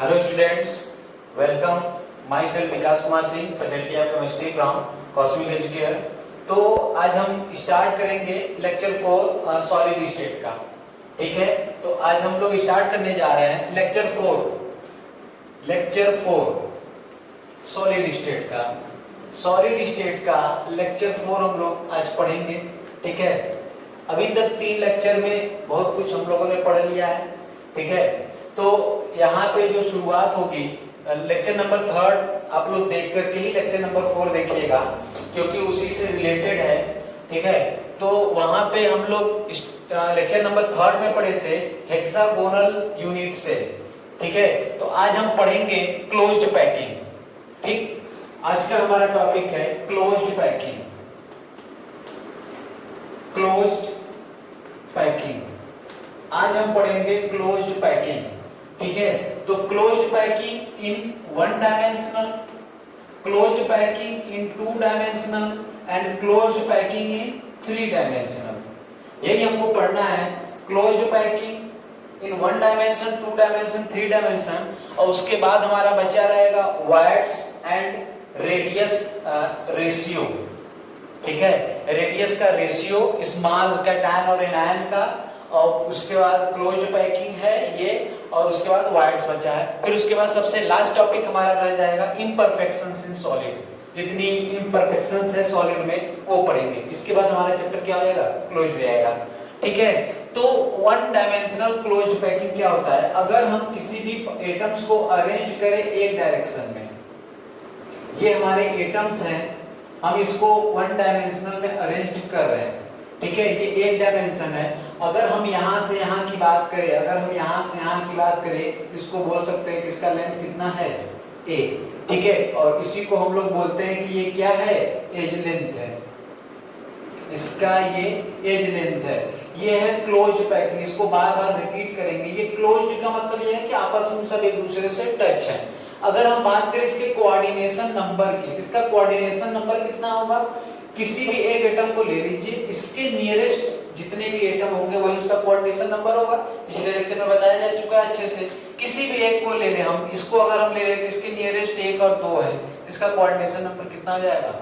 Hello students, welcome. Myself Vikas Kumar Singh, faculty of chemistry from cosmic educare. तो आज हम start करेंगे लेक्चर 4 सॉलिड स्टेट का। ठीक है, तो आज हम लोग स्टार्ट करने जा रहे हैं लेक्चर 4 सॉलिड स्टेट का। सॉलिड स्टेट का लेक्चर 4 हम लोग आज पढ़ेंगे। ठीक है, अभी तक 3 लेक्चर में बहुत कुछ हम लोगों ने पढ़ लिया है। ठीक है, तो यहाँ पे जो शुरुआत होगी लेक्चर नंबर 3 आप लोग देख करके ही लेक्चर नंबर 4 देखिएगा, क्योंकि उसी से रिलेटेड है। ठीक है, तो वहां पे हम लोग लेक्चर नंबर 3 में पढ़े थे हेक्सागोनल यूनिट से। ठीक है, तो आज हम पढ़ेंगे क्लोज्ड पैकिंग। ठीक, आज का हमारा टॉपिक है क्लोज्ड पैकिंग। क्लोज्ड पैकिंग, आज हम पढ़ेंगे क्लोज्ड पैकिंग। ठीक है, तो closed packing in 1 dimensional, closed packing in 2 dimensional and closed packing in 3 dimensional. यही हमको पढ़ना है, closed packing in 1 dimension, 2 dimension, 3 dimension. और उसके बाद हमारा बचा रहेगा वाइड्स एंड रेडियस रेशियो। ठीक है, रेडियस का रेशियो स्मॉल कैटायन और एनायन का, और उसके बाद क्लोज्ड पैकिंग है ये, और उसके बाद वाइड्स बचा है। फिर उसके बाद सबसे लास्ट टॉपिक हमारा रह जाएगा इम्परफेक्शंस इन सॉलिड। जितनी इम्परफेक्शंस है सॉलिड में वो पढ़ेंगे। इसके बाद हमारा चैप्टर क्या हो जाएगा, क्लोज्ड हो जाएगा। ठीक है, तो 1 डायमेंशनल क्लोज्ड पैकिंग क्या होता है? अगर हम किसी भी एटम्स को अरेंज करें एक डायरेक्शन में, ये हमारे एटम्स हैं, हम इसको 1 डायमेंशनल में अरेंज कर रहे हैं। ठीक है, ये एक डायमेंशन है। अगर हम यहाँ से यहाँ की बात करें, अगर हम यहाँ से यहाँ की बात करें, इसको बोल सकते हैं कि इसका लेंथ कितना है, a। ठीक है, और इसी को हम लोग बोलते हैं कि ये क्या है, एज लेंथ है। इसका ये एज लेंथ है। ये है क्लोज्ड पैकिंग। इसको बार बार रिपीट करेंगे। ये क्लोज्ड का मतलब ये है कि आपस में सब एक दूसरे से टच है। अगर हम बात करें इसके कोऑर्डिनेशन नंबर की, इसका कोऑर्डिनेशन नंबर कितना होगा? किसी भी एक एटम को ले लीजिए, इसके नियरेस्ट जितने भी एटम होंगे वही उसका कोऑर्डिनेशन नंबर होगा। पिछले लेक्चर में बताया जा चुका है अच्छे से। किसी भी एक को ले ले हम, इसको अगर हम ले लेते, इसके नियरेस्ट 1 और 2 है, इसका कोऑर्डिनेशन नंबर कितना हो जाएगा,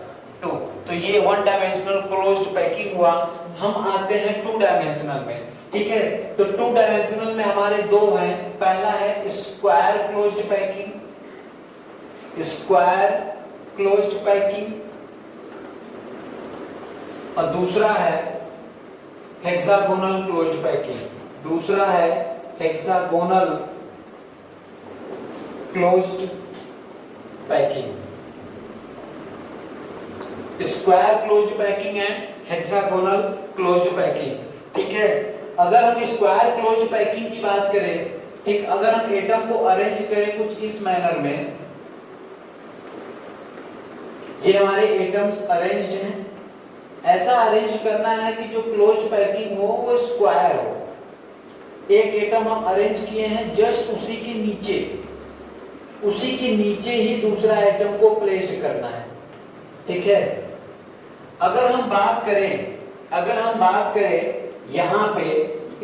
2। तो ये 1 डायमेंशनल क्लोज्ड पैकिंग हुआ। हम आते हैं 2 डायमेंशनल में। ठीक है, तो 2 डायमेंशनल में हमारे 2 हैं। पहला है square closed packing, square closed packing, और दूसरा है हेक्सागोनल क्लोज्ड पैकिंग। दूसरा है hexagonal closed packing, square closed packing and hexagonal closed packing. ठीक है, अगर हम स्क्वायर क्लोज्ड पैकिंग की बात करें, ठीक, अगर हम एटम को अरेंज करें कुछ इस मैनर में, ये हमारे एटम्स अरेंज्ड हैं। ऐसा अरेंज करना है कि जो क्लोज्ड पैकिंग हो वो स्क्वायर हो। एक एटम हम अरेंज किए हैं, जस्ट उसी के नीचे ही दूसरा एटम को प्लेस करना है। ठीक है, अगर हम बात करें यहाँ पे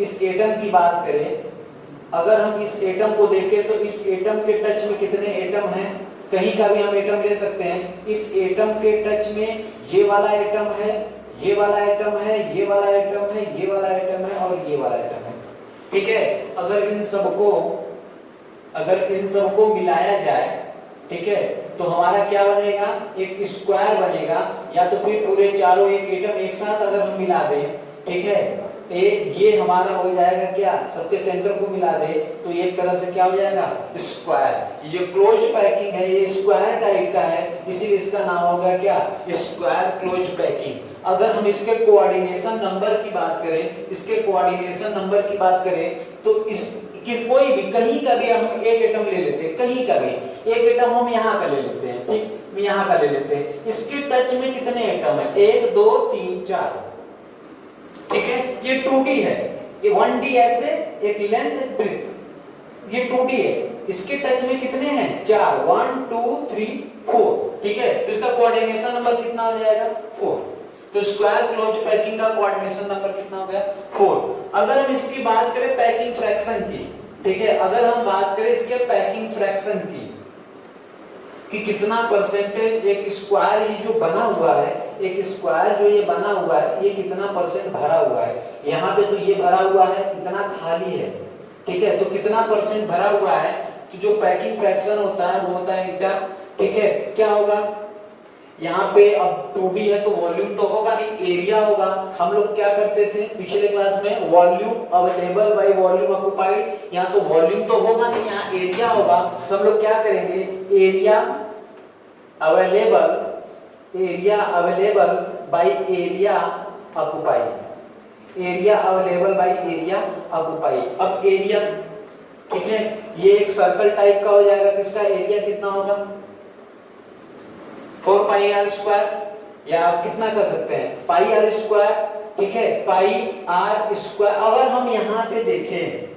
इस एटम की बात करें, अगर हम इस एटम को देखें तो इस एटम के टच में कितने एटम हैं? कहीं का भी हम एटम ले सकते हैं। इस एटम के टच में ये वाला एटम है, ये वाला एटम है, ये वाला एटम है, ये वाला एटम है और ये वाला एटम है। ठीक है, अगर इन सबको मिलाया जाए, ठीक है, तो हमारा क्या बनेगा, एक स्क्वायर बनेगा। या तो फिर पूरे चारों एक एटम एक साथ अगर हम मिला दें, ठीक है, ये हमारा हो जाएगा क्या, सबके सेंटर को मिला दे तो एक तरह से क्या हो जाएगा, स्क्वायर। ये क्लोज्ड पैकिंग है, ये स्क्वायर टाइप का है, इसीलिए इसका नाम होगा क्या, स्क्वायर क्लोज्ड पैकिंग। अगर हम इसके कोऑर्डिनेशन नंबर की बात करें, तो कोई भी कहीं का भी हम एक एटम ले लेते हैं, कहीं का भी एक एटम हम यहाँ का ले लेते हैं। ठीक, यहाँ का ले लेते हैं। इसके टच में कितने एटम है, 1 2 3 4। ठीक है, ये 2D है, ये 1D ऐसे, एक लेंथ एक ब्रेथ, ये 2D है। इसके टच में कितने हैं, 4, 1 2 3 4। ठीक है, तो इसका कोऑर्डिनेशन नंबर कितना हो जाएगा, 4। तो स्क्वायर क्लोज्ड पैकिंग का कोऑर्डिनेशन नंबर कितना हो गया, 4। अगर हम इसकी बात करें पैकिंग फ्रैक्शन की, ठीक है। अगर हम बात करें इसके पैकिंग फ्रैक्शन की कि कितना परसेंटेज एक स्क्वायर ये जो बना हुआ है, एक स्क्वायर जो ये बना हुआ है, ये कितना परसेंट भरा हुआ है। यहाँ पे तो ये भरा हुआ है, इतना खाली है, ठीक है। तो कितना परसेंट भरा हुआ है, तो जो पैकिंग फ्रैक्शन होता है वो होता है मीटर, ठीक है। क्या होगा यहाँ पे, अब 2D है तो वॉल्यूम तो होगा नहीं, एरिया होगा। हम लोग क्या करते थे पिछले क्लास में, volume available by volume occupied. यहाँ तो वॉल्यूम तो होगा नहीं, यहाँ एरिया होगा। तो हम लोग क्या करेंगे, area available by area occupied, area available by area occupied. अब एरिया, ठीक है, ये एक सर्कल टाइप का हो जाएगा, किसका एरिया कितना होगा 4 पाई आर स्क्वायर, या आप कितना कर सकते हैं पाई आर स्क्वायर, ठीक है, पाई आर स्क्वायर। अगर हम यहाँ पे देखें,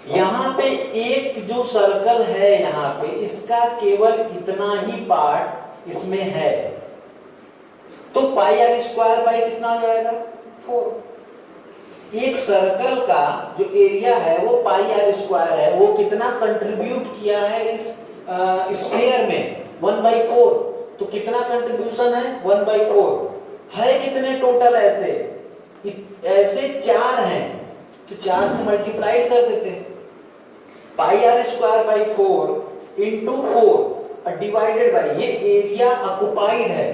यहाँ पे एक जो सर्कल है यहाँ पे, इसका केवल इतना ही पार्ट इसमें है, तो पाई आर स्क्वायर बाई कितना हो जाएगा 4। एक सर्कल का जो एरिया है वो पाई आर स्क्वायर है, वो कितना कंट्रीब्यूट किया है इस स्फीयर में 1/4। तो कितना कंट्रीब्यूशन है 1/4 है। कितने टोटल ऐसे, ऐसे 4 हैं, तो 4 से मल्टीप्लाइड कर देते हैं। Pi r square by 4 into 4 divided by, ये एरिया ऑक्युपाइड है,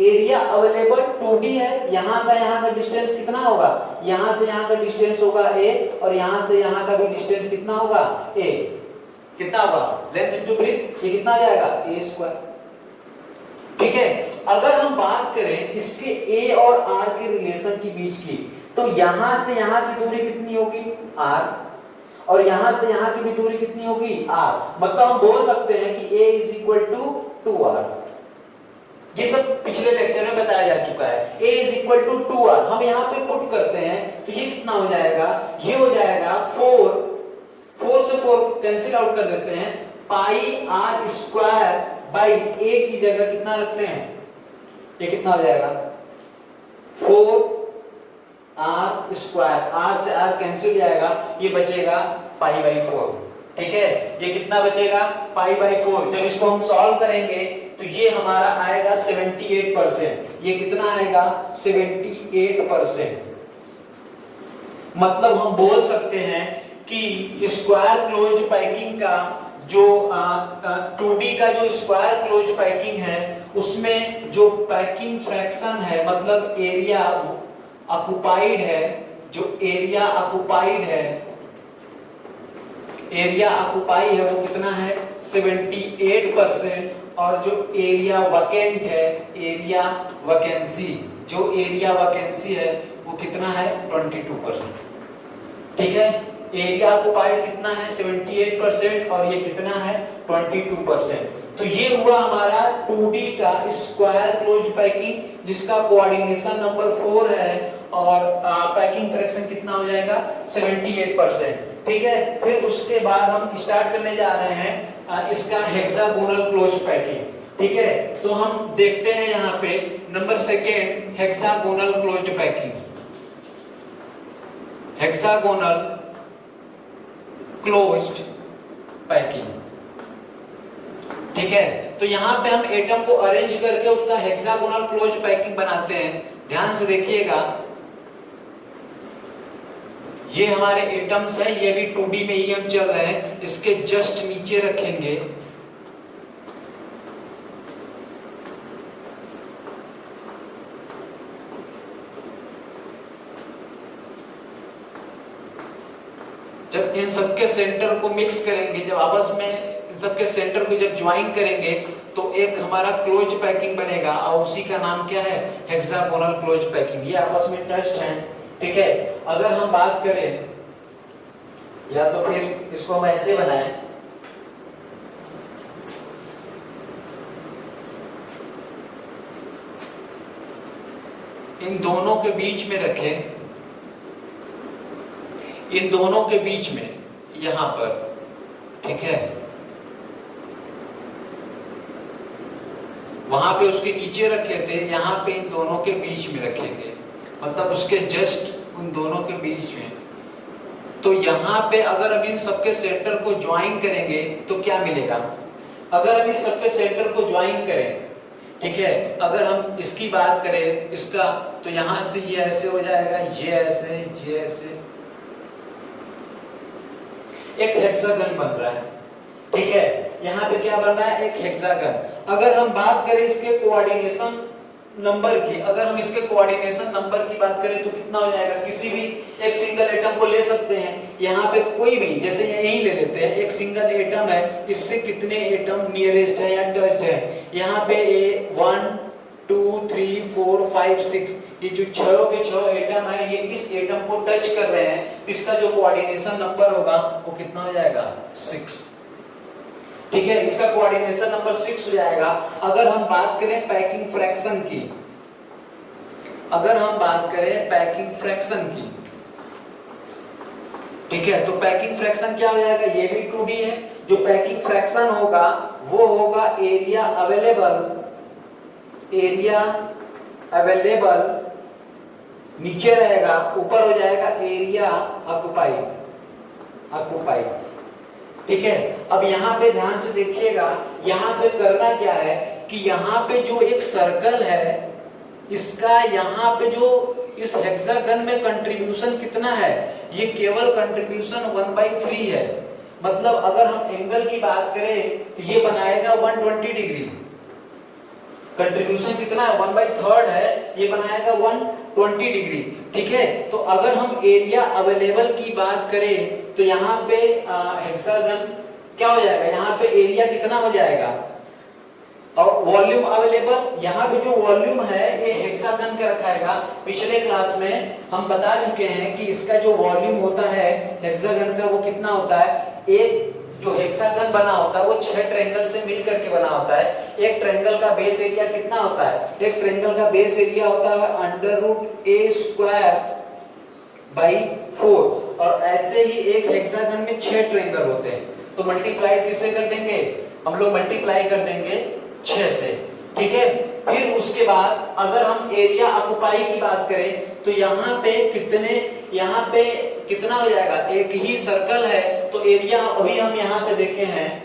एरिया अवेलेबल 2D है। यहाँ का डिस्टेंस कितना होगा, यहाँ से यहाँ का डिस्टेंस होगा a, और यहाँ से यहाँ का भी डिस्टेंस कितना होगा a, कितना होगा लेंथ इनटू ब्रेथ, ये कितना आ जाएगा a स्क्वायर, ठीक है। अगर हम बात करें इसके a और r के रिलेशन के बीच की, तो यहाँ से यहाँ की दूरी कितनी होगी r, और यहाँ से यहाँ की भी दूरी कितनी होगी r। मतलब हम बोल सकते हैं कि a is equal to 2r। ये सब पिछले लेक्चर में बताया जा चुका है। a is equal to 2r, हम यहाँ पे पुट करते हैं तो ये कितना हो जाएगा, ये हो जाएगा 4 से 4 कैंसिल आउट कर देते हैं, pi r square by a की जगह कितना रखते हैं, ये कितना हो जाएगा 4r स्क्वायर, r से r कैंसिल जाएगा, ये बचेगा पाई बाई 4, ठीक है। ये कितना बचेगा पाई बाई 4। जब इसको हम सॉल्व करेंगे तो ये हमारा आएगा 78%। ये कितना आएगा 78%। मतलब हम बोल सकते हैं कि स्क्वायर क्लोज्ड पैकिंग का जो 2D का जो स्क्वायर क्लोज्ड पैकिंग है, उसमें जो पैकिंग फ्रैक्शन है, मतलब एरिया ऑक्युपाइड है, जो एरिया ऑक्युपाइड है, एरिया ऑक्युपाई है वो कितना है 78%, और जो एरिया वैकेंट है, एरिया वैकेंसी, जो एरिया वैकेंसी है वो कितना है 22%, ठीक है। एरिया ऑक्युपाइड कितना है 78% और ये कितना है 22%। तो ये हुआ हमारा 2D का स्क्वायर क्लोज्ड पैकिंग, जिसका कोऑर्डिनेशन नंबर 4 है, और पैकिंग फ्रैक्शन कितना हो जाएगा 78%, ठीक है। फिर उसके बाद हम स्टार्ट करने जा रहे हैं इसका हेक्सागोनल क्लोज्ड पैकिंग, ठीक है। तो हम देखते हैं यहाँ पे number 2 hexagonal closed packing, hexagonal closed packing, ठीक है। तो यहाँ पे हम एटम को अरेंज करके उसका हेक्सागोनल क्लोज्ड पैकिंग बनाते हैं। ध्यान से देखिएगा, ये हमारे एटम्स हैं, ये भी 2D में ही हम चल रहे हैं। इसके जस्ट नीचे रखेंगे जब इन सबके सेंटर को मिक्स करेंगे, जब आपस में इन सबके सेंटर को जब ज्वाइन करेंगे तो एक हमारा क्लोज्ड पैकिंग बनेगा, और उसी का नाम क्या है हेक्सागोनल क्लोज्ड पैकिंग। ये आपस में टच्ड हैं, ठीक है। अगर हम बात करें, या तो फिर इसको हम ऐसे बनाएं, इन दोनों के बीच में रखें, इन दोनों के बीच में यहां पर, ठीक है। वहां पे उसके नीचे रखे थे, यहाँ पे इन दोनों के बीच में रखेंगे, मतलब उसके जस्ट उन दोनों के बीच में तो यहाँ पे अगर अभी सबके सेंटर को ज्वाइन करेंगे तो क्या मिलेगा? अगर अभी सबके सेंटर को ज्वाइन करें, ठीक है, अगर हम इसकी बात करें इसका, तो यहां से ये ऐसे हो जाएगा, ये ऐसे, ये ऐसे, एक हेक्सागन बन रहा है। ठीक है, यहाँ पे क्या बन रहा है? एक हेक्सागन। अगर हम बात करें इसके कोऑर्डिनेशन नंबर की, अगर हम इसके कोऑर्डिनेशन नंबर की बात करें तो कितना हो जाएगा? किसी भी एक सिंगल एटम को ले सकते हैं, यहाँ पे कोई भी, जैसे यही ले लेते हैं, एक सिंगल एटम है, इससे कितने एटम नियरेस्ट है या टच्ड है? यहाँ पे 1 2 3 4 5 6, ये जो 6 के 6 एटम है, ये इस एटम को टच कर रहे हैं, इसका जो कोऑर्डिनेशन नंबर होगा वो कितना हो जाएगा? 6। ठीक है, इसका कोऑर्डिनेशन नंबर 6 हो जाएगा। अगर हम बात करें पैकिंग फ्रैक्शन की, अगर हम बात करें पैकिंग फ्रैक्शन की, ठीक है, तो पैकिंग फ्रैक्शन क्या हो जाएगा? ये भी 2D है। जो पैकिंग फ्रैक्शन होगा वो होगा एरिया अवेलेबल नीचे रहेगा, ऊपर हो जाएगा एरिया ऑक्युपाई। ठीक है, अब यहाँ पे ध्यान से देखिएगा, यहाँ पे करना क्या है कि यहाँ पे जो एक सर्कल है, इसका यहाँ पे जो इस हेक्सागन में कंट्रीब्यूशन कितना है? ये केवल कंट्रीब्यूशन 1/3 है। मतलब अगर हम एंगल की बात करें तो ये बनाएगा 120 डिग्री। कंट्रीब्यूशन कितना है? 1/3 है, ये बनाएगा 120 डिग्री। ठीक है, तो अगर हम एरिया अवेलेबल की बात करें तो यहाँ पे हेक्सागन क्या हो जाएगा? यहाँ पे एरिया कितना हो जाएगा? और वॉल्यूम अवेलेबल, यहाँ पे जो वॉल्यूम है ये हेक्सागन का रखाएगा। पिछले क्लास में हम बता चुके हैं कि इसका जो वॉल्यूम होता है हेक्सागन का वो कितना होता है? एक जो हेक्सागन बना होता है वो 6 ट्रायंगल से मिलकर के बना होता है। एक ट्रायंगल का बेस एरिया कितना होता है? एक ट्रायंगल का बेस एरिया होता है √a²/4, और ऐसे ही एक हेक्सागन में 6 ट्रायंगल होते हैं। तो मल्टीप्लाई किससे कर देंगे? हम लोग मल्टीप्लाई कर देंगे 6 से। ठीक है, फिर उसके बाद अगर हम एरिया ऑक्युपाई की बात करें तो यहाँ पे कितना हो जाएगा? एक ही सर्कल है तो एरिया अभी हम यहाँ पे देखे हैं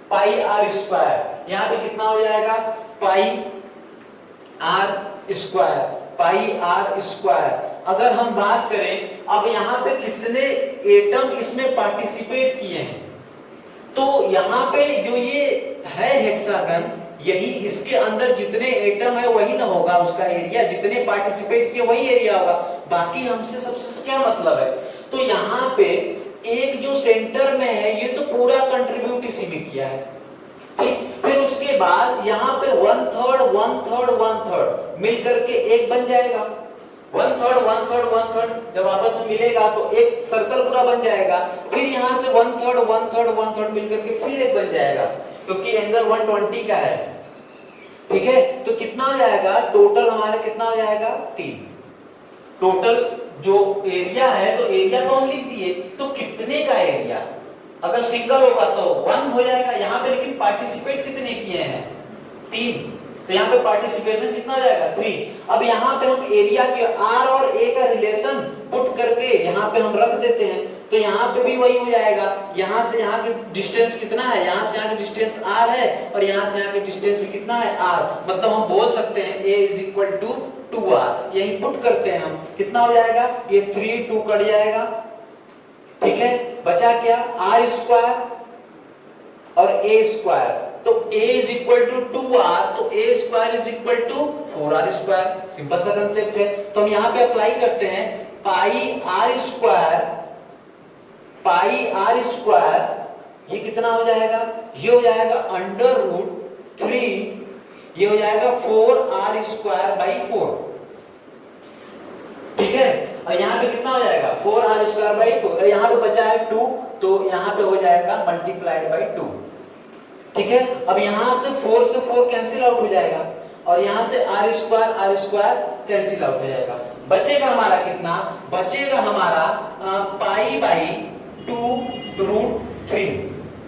πr², यहाँ पे कितना हो जाएगा? πr²। अगर हम बात करें अब यहाँ पे कितने एटम इसमें पार्टिसिपेट किए हैं, तो यहाँ पे जो ये है हेक्सागन, यही इसके अंदर जितने एटम है वही ना होगा उसका एरिया, जितने पार्टिसिपेट किए वही एरिया होगा, बाकी हमसे सबसे क्या मतलब है? तो यहाँ पे एक जो सेंटर में है ये तो पूरा कंट्रीब्यूट इसी में किया है। ठीक, फिर उसके बाद यहाँ पे 1/3 मिल करके एक बन जाएगा। 1/3 जब आपस में मिलेगा तो एक सर्कल पूरा बन जाएगा। फिर यहाँ से 1/3 मिल करके फिर एक बन जाएगा, क्योंकि एंगल 120 का है। ठीक है, तो कितना हो जाएगा टोटल? हमारे कितना हो जाएगा? 3। टोटल जो एरिया है, तो एरिया तो हम लिख दिए, तो कितने का एरिया? अगर सिंगल होगा तो 1 हो जाएगा यहाँ पे, लेकिन पार्टिसिपेट कितने किए हैं? 3, तो यहाँ पे पार्टिसिपेशन कितना हो जाएगा? 3। अब यहाँ पे हम एरिया के R और A का रिलेशन पुट करके यहाँ पे हम रख देते हैं, तो यहाँ पे भी वही हो जाएगा। यहाँ से यहाँ की डिस्टेंस कितना है? यहाँ से यहाँ की डिस्टेंस R है, और यहाँ से यहाँ की डिस्टेंस भी कितना है? R। मतलब हम बोल सकते हैं A = 2R। यही पुट करते हैं हम, कितना हो जाएगा? ये 3 2 कट जाएगा। ठीक है, बचा क्या? R² और A²। तो A = 2R, तो A² = 4R²। सिंपल सा कंसेप्ट है। तो हम यहाँ पे अप्लाई करते हैं πr², ये कितना हो जाएगा? ये हो जाएगा √3, ये हो जाएगा 4R²/4। ठीक है, और यहाँ पे कितना हो जाएगा? 4R²/4, और यहाँ पे बचा है 2, तो यहाँ पे हो जाएगा ×2। ठीक है, अब यहाँ से 4 से 4 कैंसिल आउट हो जाएगा, और यहाँ से R² कैंसिल आउट हो जाएगा। बचेगा हमारा कितना? बचेगा हमारा π/2√3,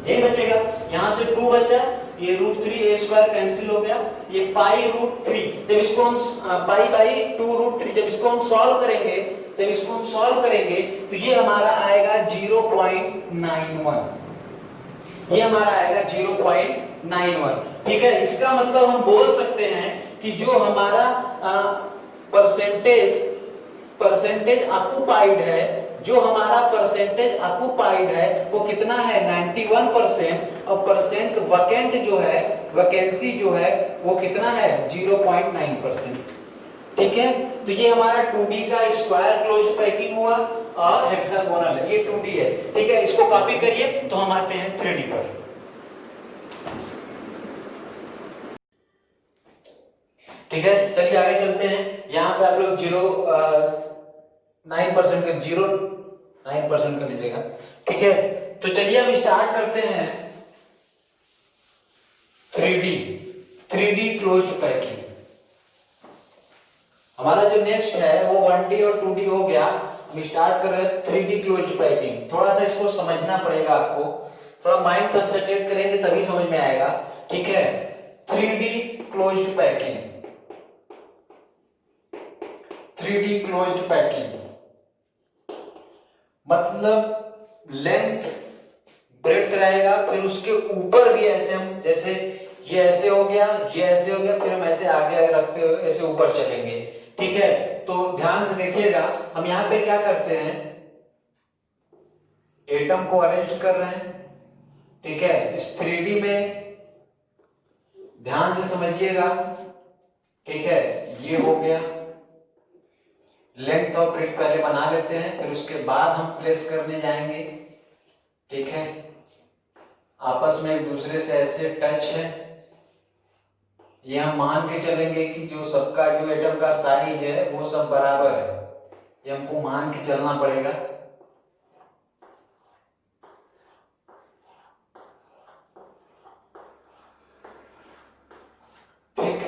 यही बचेगा। यहाँ से 2 बचा, ये √3a² कैंसिल हो गया, ये π√3। जब इसको हम π/2√3 जब इसको हम सॉल्व करेंगे जब इसको हम सॉल्व करेंगे तो ये हमारा आएगा 0.91, ये हमारा आएगा 0.91। ठीक है, इसका मतलब हम बोल सकते हैं कि जो हमारा परसेंटेज ऑक्युपाइड है, जो हमारा परसेंटेज ऑक्युपाइड है वो कितना है 91%, और परसेंट वैकेंट जो है, वैकेंसी जो है वो कितना है 0.9%। ठीक है, तो ये हमारा 2D का स्क्वायर क्लोज पैकिंग हुआ और हेक्सागोनल है, ये 2D है। ठीक है, इसको कॉपी करिए तो हम आते हैं 3D पर। ठीक है, चलिए आगे चलते हैं। यहाँ पे आप लोग 0.9% कर लीजिएगा। ठीक है, तो चलिए हम स्टार्ट करते हैं 3D क्लोज्ड पैकिंग। हमारा जो नेक्स्ट है वो 1D और 2D हो गया, हम स्टार्ट कर रहे हैं 3D क्लोज्ड पैकिंग। थोड़ा सा इसको समझना पड़ेगा आपको, थोड़ा माइंड कंसंट्रेट करेंगे तभी समझ में आएगा। ठीक है, 3D closed packing, 3D closed packing मतलब लेंथ ब्रेड्थ रहेगा, फिर उसके ऊपर भी ऐसे हम, जैसे ये ऐसे हो गया, ये ऐसे हो गया, फिर हम ऐसे आगे रखते हुए ऐसे ऊपर चलेंगे। ठीक है, तो ध्यान से देखिएगा, हम यहाँ पे क्या करते हैं, एटम को अरेंज कर रहे हैं। ठीक है, इस 3D में ध्यान से समझिएगा। ठीक है, ये हो गया, लेंथ और ब्रेड्थ पहले बना लेते हैं, फिर उसके बाद हम प्लेस करने जाएंगे। ठीक है, आपस में एक दूसरे से ऐसे टच है, ये हम मान के चलेंगे कि जो सबका जो एटम का साइज है वो सब बराबर है, ये हमको मान के चलना पड़ेगा। ठीक,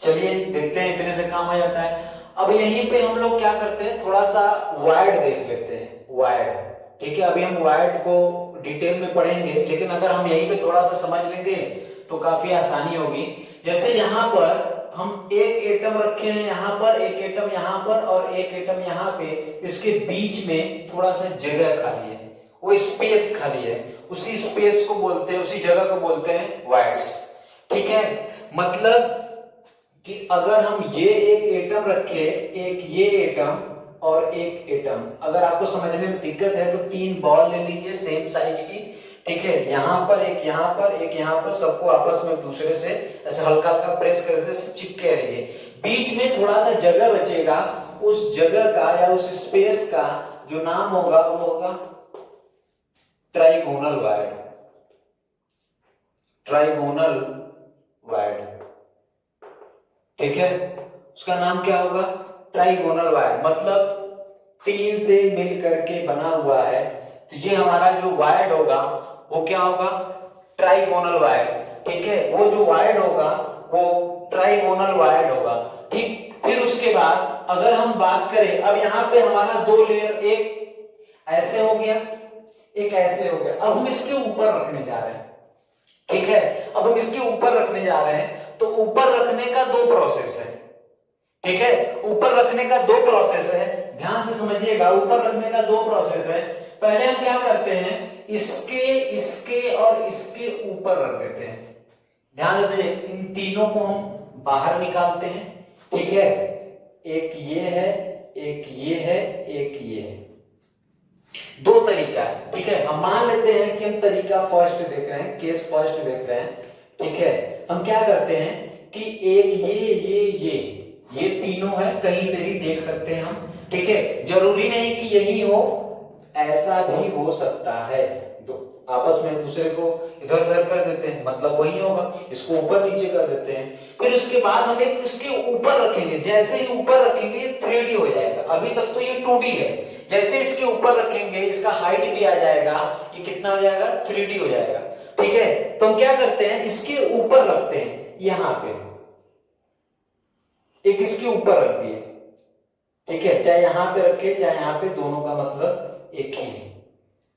चलिए देखते हैं, इतने से काम हो जाता है। अब यहीं पे हम लोग क्या करते हैं, थोड़ा सा वायर्ड देख लेते हैं, वायर्ड। ठीक है, अभी हम वायर्ड को डिटेल में पढ़ेंगे, लेकिन अगर हम यहीं पे थोड़ा सा समझ लेंगे तो काफी आसानी होगी। जैसे यहाँ पर हम एक एटम रखे हैं, यहाँ पर एक एटम, यहाँ पर और एक एटम यहाँ पे, इसके बीच में थोड़ा सा जगह खाली है, वो स्पेस खाली है, उसी स्पेस को बोलते हैं, उसी जगह को बोलते हैं वायर्स। ठीक है, मतलब कि अगर हम ये एक एटम रखे, एक ये एटम और एक एटम, अगर आपको समझने में दिक्कत है तो 3 बॉल ले लीजिए सेम साइज की। ठीक है, यहाँ पर एक, यहाँ पर एक, यहाँ पर, सबको आपस में एक दूसरे से ऐसे हल्का हल्का प्रेस करके चिपके रहिए। बीच में थोड़ा सा जगह बचेगा, उस जगह का या उस स्पेस का जो नाम होगा वो होगा ट्राइगोनल वायर्ड, ट्राइगोनल वायर्ड। ठीक है, उसका नाम क्या होगा, ट्राइगोनल वायर, मतलब 3 से मिल करके बना हुआ है। तो ये हमारा जो वायर होगा वो क्या होगा, ट्राइगोनल वायर। ठीक है, वो जो वायर होगा वो ट्राइगोनल वायर होगा। ठीक, फिर उसके बाद अगर हम बात करें, अब यहाँ पे हमारा 2 लेयर, एक ऐसे हो गया, एक ऐसे हो गया, अब हम इसके ऊपर रखने जा रहे हैं। ठीक है, अब हम इसके ऊपर रखने जा रहे हैं, तो ऊपर रखने का 2 प्रोसेस है। ठीक है, ऊपर रखने का 2 प्रोसेस है, ध्यान से समझिएगा, ऊपर रखने का 2 प्रोसेस है। पहले हम क्या करते हैं, इसके, इसके और इसके ऊपर रख देते हैं। ध्यान से समझिए, इन तीनों को हम बाहर निकालते हैं। ठीक है, एक ये है, एक ये है, एक ये है, 2 तरीका है। ठीक है, हम मान लेते हैं कि हम तरीका फर्स्ट देख रहे हैं, केस फर्स्ट देख रहे हैं। ठीक है, हम क्या करते हैं कि एक ये तीनों है, कहीं से भी देख सकते हैं हम। ठीक है, जरूरी नहीं कि यही हो, ऐसा भी हो सकता है, तो आपस में दूसरे को इधर उधर कर देते हैं, मतलब वही होगा, इसको ऊपर नीचे कर देते हैं। फिर उसके बाद हम एक इसके ऊपर रखेंगे, जैसे ही ऊपर रखेंगे 3D हो जाएगा। अभी तक तो ये 2D है, जैसे इसके ऊपर रखेंगे इसका हाइट भी आ जाएगा, ये कितना हो जाएगा 3D हो जाएगा। ठीक है, तो हम क्या करते हैं, इसके ऊपर रखते हैं, यहां पे एक इसके ऊपर रख दिए। ठीक है, चाहे यहां पे रखे चाहे यहां पे, दोनों का मतलब एक ही है।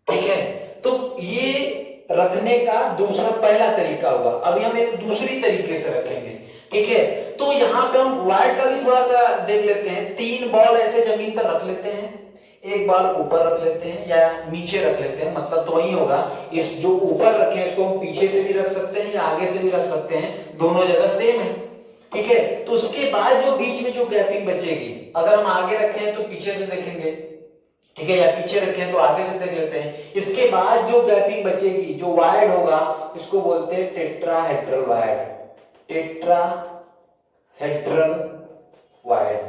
ठीक है, तो ये रखने का दूसरा पहला तरीका हुआ। अभी हम एक दूसरी तरीके से रखेंगे। ठीक है, तो यहाँ पे हम वाइड का भी थोड़ा सा देख लेते हैं। 3 बॉल ऐसे जमीन पर रख लेते हैं, एक बॉल ऊपर रख लेते हैं या नीचे रख लेते हैं, मतलब तो वही होगा। इस जो ऊपर रखे हैं इसको हम पीछे से भी रख सकते हैं या आगे से भी रख सकते हैं, दोनों जगह सेम है। ठीक है, तो उसके बाद जो बीच में जो गैपिंग बचेगी, अगर हम आगे रखे हैं तो पीछे से देखेंगे, ठीक है, या पीछे रखे हैं तो आगे से देख लेते हैं। इसके बाद जो गैपिंग बचेगी, जो वाइड होगा, इसको बोलते हैं टेट्राहेड्रल वाइड, टेट्राहेड्रल वाइड।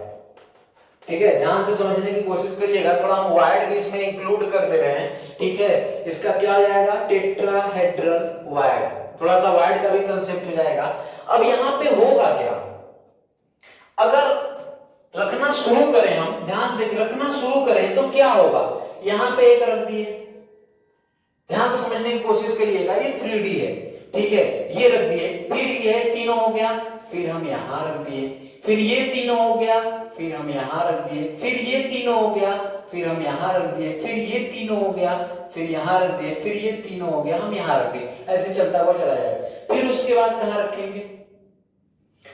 ठीक है, ध्यान से समझने की कोशिश करिएगा, थोड़ा हम वाइड भी इसमें इंक्लूड कर दे रहे हैं। ठीक है, इसका क्या हो जाएगा, टेट्राहेड्रल वाइड, थोड़ा सा वाइड का भी कंसेप्ट हो जाएगा। अब यहां पे होगा क्या, अगर रखना शुरू करें, हम ध्यान से देखिए, रखना शुरू करें तो क्या होगा, यहां पे एक रख दिए, ध्यान से समझने की कोशिश करिएगा, ये 3D है। ठीक है, ये रख दिए, फिर ये तीनों हो गया, फिर हम यहां रख दिए, फिर ये तीनों हो गया, फिर हम यहां रख दिए, फिर ये तीनों हो गया, फिर हम यहां रख दिए, फिर ये तीनों हो गया, फिर यहां रख दिए, फिर ये तीनों हो गया, हम यहां रख दिए, ऐसे चलता हुआ चला जाएगा। फिर उसके बाद कहां रखेंगे,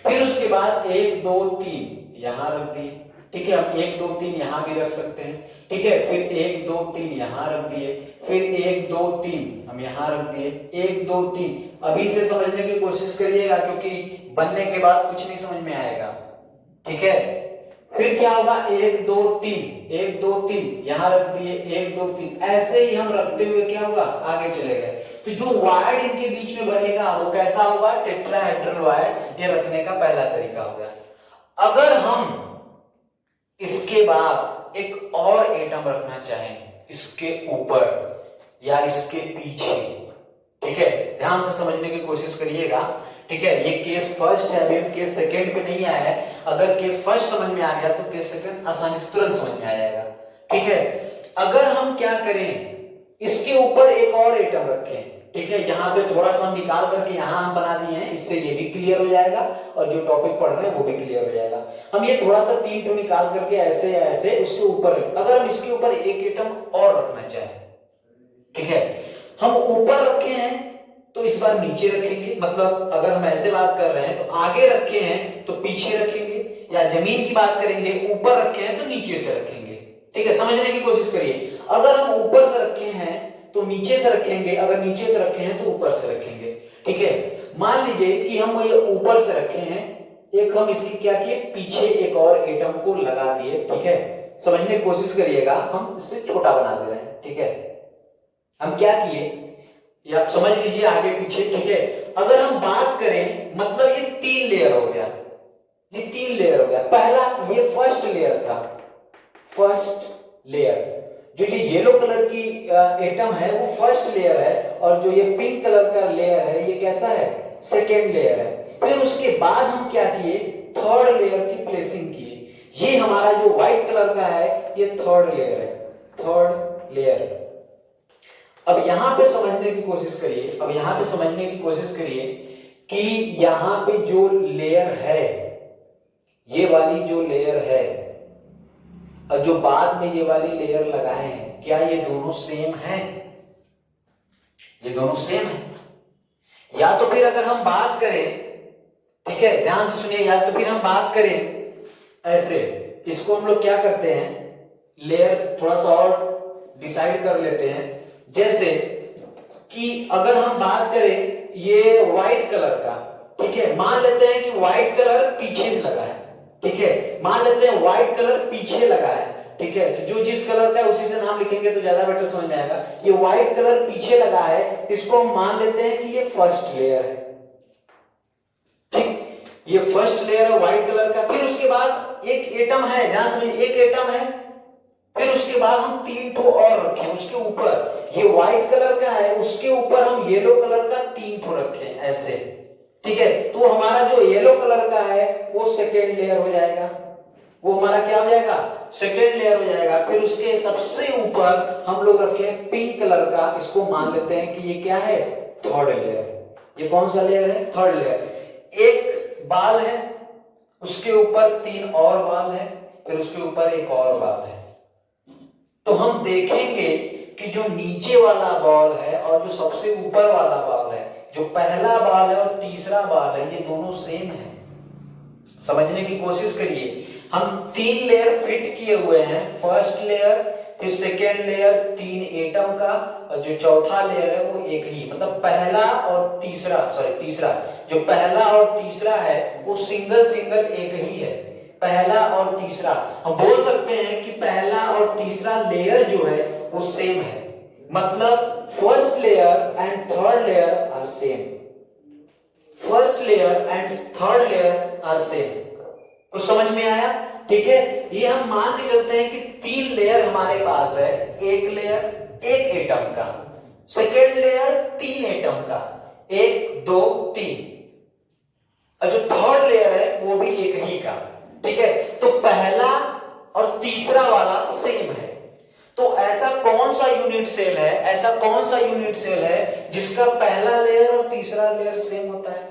फिर उसके बाद 1 2 3 यहां रख दिए। ठीक है, हम 1 2 3 यहां भी रख सकते हैं। ठीक है, फिर 1 2 3 यहां रख दिए, फिर 1 2 3 हम यहां रख दिए, 1 2 3। अभी से समझने की कोशिश करिएगा, क्योंकि बनने के बाद कुछ नहीं समझ में आएगा। ठीक है, फिर क्या होगा, 1 2 3 1 2 3 यहां रख दिए, 1 2 3, ऐसे ही हम रखते हुए क्या होगा, आगे चले गए। तो जो वाइड इनके बीच में बनेगा वो कैसा होगा, टेट्राहेड्रल वाइड। ये रखने का पहला तरीका हो गया। अगर हम इसके बाद एक और एटम रखना चाहें, इसके ऊपर या इसके पीछे, ठीक है, ध्यान से समझने की कोशिश करिएगा। ठीक है, ये केस फर्स्ट है, अभी केस सेकंड पे नहीं आया है। अगर केस फर्स्ट समझ में आ गया तो केस सेकंड आसानी से तुरंत समझ में आ जाएगा। ठीक है, अगर हम क्या करें, इसके ऊपर एक और एटम रखें। ठीक है, यहाँ पे थोड़ा सा हम निकाल करके यहाँ हम बना दिए हैं, इससे ये भी क्लियर हो जाएगा और जो टॉपिक पढ़ रहे हैं वो भी क्लियर हो जाएगा। हम ये थोड़ा सा 3 टू निकाल करके ऐसे या ऐसे उसके ऊपर, अगर हम इसके ऊपर एक एटम और रखना चाहें, ठीक है, हम ऊपर रखे हैं तो इस बार नीचे रखेंगे, मतलब अगर हम ऐसे बात कर रहे हैं तो आगे रखे हैं तो पीछे रखेंगे, या जमीन की बात करेंगे ऊपर रखे हैं तो नीचे से रखेंगे। ठीक है, समझने की कोशिश करिए, अगर हम ऊपर से रखे हैं तो नीचे से रखेंगे, अगर नीचे से रखे हैं तो ऊपर से रखेंगे। ठीक है, मान लीजिए कि हम ये ऊपर से रखे हैं, एक हम इसकी क्या किए, पीछे एक और एटम को लगा दिए। ठीक है, समझने की कोशिश करिएगा, हम इसे छोटा बना दे रहे हैं। ठीक है, हम क्या किए, ये आप समझ लीजिए आगे पीछे। ठीक है, अगर हम बात करें, मतलब ये 3 लेयर हो गया, ये 3 लेयर हो गया। पहला ये फर्स्ट लेयर था, फर्स्ट लेयर, जो ये येलो कलर की एटम है वो फर्स्ट लेयर है, और जो ये पिंक कलर का लेयर है ये कैसा है, सेकेंड लेयर है। फिर उसके बाद हम क्या किए, थर्ड लेयर की प्लेसिंग किए। ये हमारा जो व्हाइट कलर का है ये थर्ड लेयर है, थर्ड लेयर। अब यहां पे समझने की कोशिश करिए, अब यहां पे समझने की कोशिश करिए कि यहां पे जो लेयर है, ये वाली जो लेयर है, और जो बाद में ये वाली लेयर लगाए हैं, क्या ये दोनों सेम हैं, ये दोनों सेम है? या तो फिर अगर हम बात करें, ठीक है, ध्यान से सुनिए, या तो फिर हम बात करें ऐसे, इसको हम लोग क्या करते हैं, लेयर थोड़ा सा और डिसाइड कर लेते हैं। जैसे कि अगर हम बात करें ये व्हाइट कलर का, ठीक है, मान लेते हैं कि व्हाइट कलर पीछे लगा है। ठीक है, मान लेते हैं व्हाइट कलर पीछे लगा है। ठीक है, तो जो जिस कलर का है उसी से नाम लिखेंगे तो ज्यादा बेटर समझ में आएगा। ये व्हाइट कलर पीछे लगा है, इसको हम मान लेते हैं कि ये फर्स्ट लेयर है। ठीक, ये फर्स्ट लेयर है व्हाइट कलर का। फिर उसके बाद एक एटम है, ध्यान समझिए, एक एटम है, फिर उसके बाद हम 3 ठो और रखें उसके ऊपर। ये व्हाइट कलर का है, उसके ऊपर हम येलो कलर का 3 ठो रखें ऐसे। ठीक है, तो हमारा जो येलो कलर का है वो सेकेंड लेयर हो जाएगा, वो हमारा क्या हो जाएगा, सेकेंड लेयर हो जाएगा। फिर उसके सबसे ऊपर हम लोग रखें पिंक कलर का, इसको मान लेते हैं कि ये क्या है, थर्ड लेयर। ये कौन सा लेयर है, थर्ड लेयर। एक बाल है, उसके ऊपर 3 और बाल है, फिर उसके ऊपर एक और बाल है। तो हम देखेंगे कि जो नीचे वाला बॉल है और जो सबसे ऊपर वाला बॉल है, जो पहला बॉल है और तीसरा बॉल है, ये दोनों सेम है। समझने की कोशिश करिए। हम 3 लेयर फिट किए हुए हैं, फर्स्ट लेयर, फिर सेकेंड लेयर 3 एटम का, और जो चौथा लेयर है वो एक ही, मतलब पहला और तीसरा, तीसरा, जो पहला और तीसरा है वो सिंगल एक ही है, पहला और तीसरा। हम बोल सकते हैं कि पहला और तीसरा लेयर जो है वो सेम है, मतलब first layer and third layer are same, first layer and third layer are same. कुछ समझ में आया? ठीक है, ये हम मान के चलते हैं कि 3 लेयर हमारे पास है, एक लेयर 1 एटम का, सेकेंड लेयर 3 एटम का, 1 2 3, और जो थर्ड लेयर है वो भी एक ही का। ठीक है, तो पहला और तीसरा वाला सेम है। तो ऐसा कौन सा यूनिट सेल है, ऐसा कौन सा यूनिट सेल है जिसका पहला लेयर और तीसरा लेयर सेम होता है?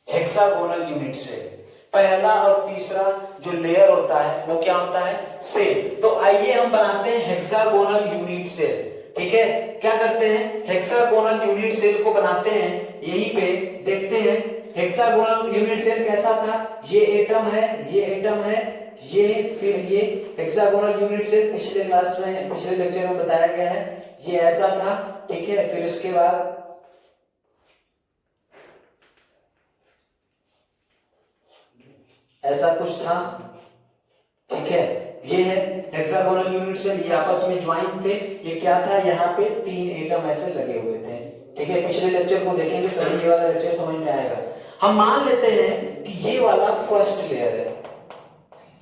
हेक्सागोनल यूनिट सेल, पहला और तीसरा जो लेयर होता है वो क्या होता है? सेल। तो आइए हम बनाते हैं हेक्सागोनल यूनिट सेल। ठीक है, क्या करते हैं? हेक्सागोनल यूनिट सेल को बनाते हैं, यहीं पे देखते हैं हेक्सागोनल यूनिट सेल कैसा था। ये एटम है, ये एटम है, ये फिर ये हेक्सागोनल यूनिट सेल पिछले क्लास में, पिछले लेक्चर में बताया गया है, ये ऐसा था। ठीक है, फिर उसके बाद ऐसा कुछ था। ठीक है, ये है हेक्सागोनल यूनिट सेल, ये आपस में ज्वाइन थे। ये क्या था? यहाँ पे 3 एटम ऐसे लगे हुए थे। ठीक है, पिछले लेक्चर को देखेंगे तभी ये वाला लेक्चर समझ में आएगा। हम मान लेते हैं कि ये वाला फर्स्ट लेयर है,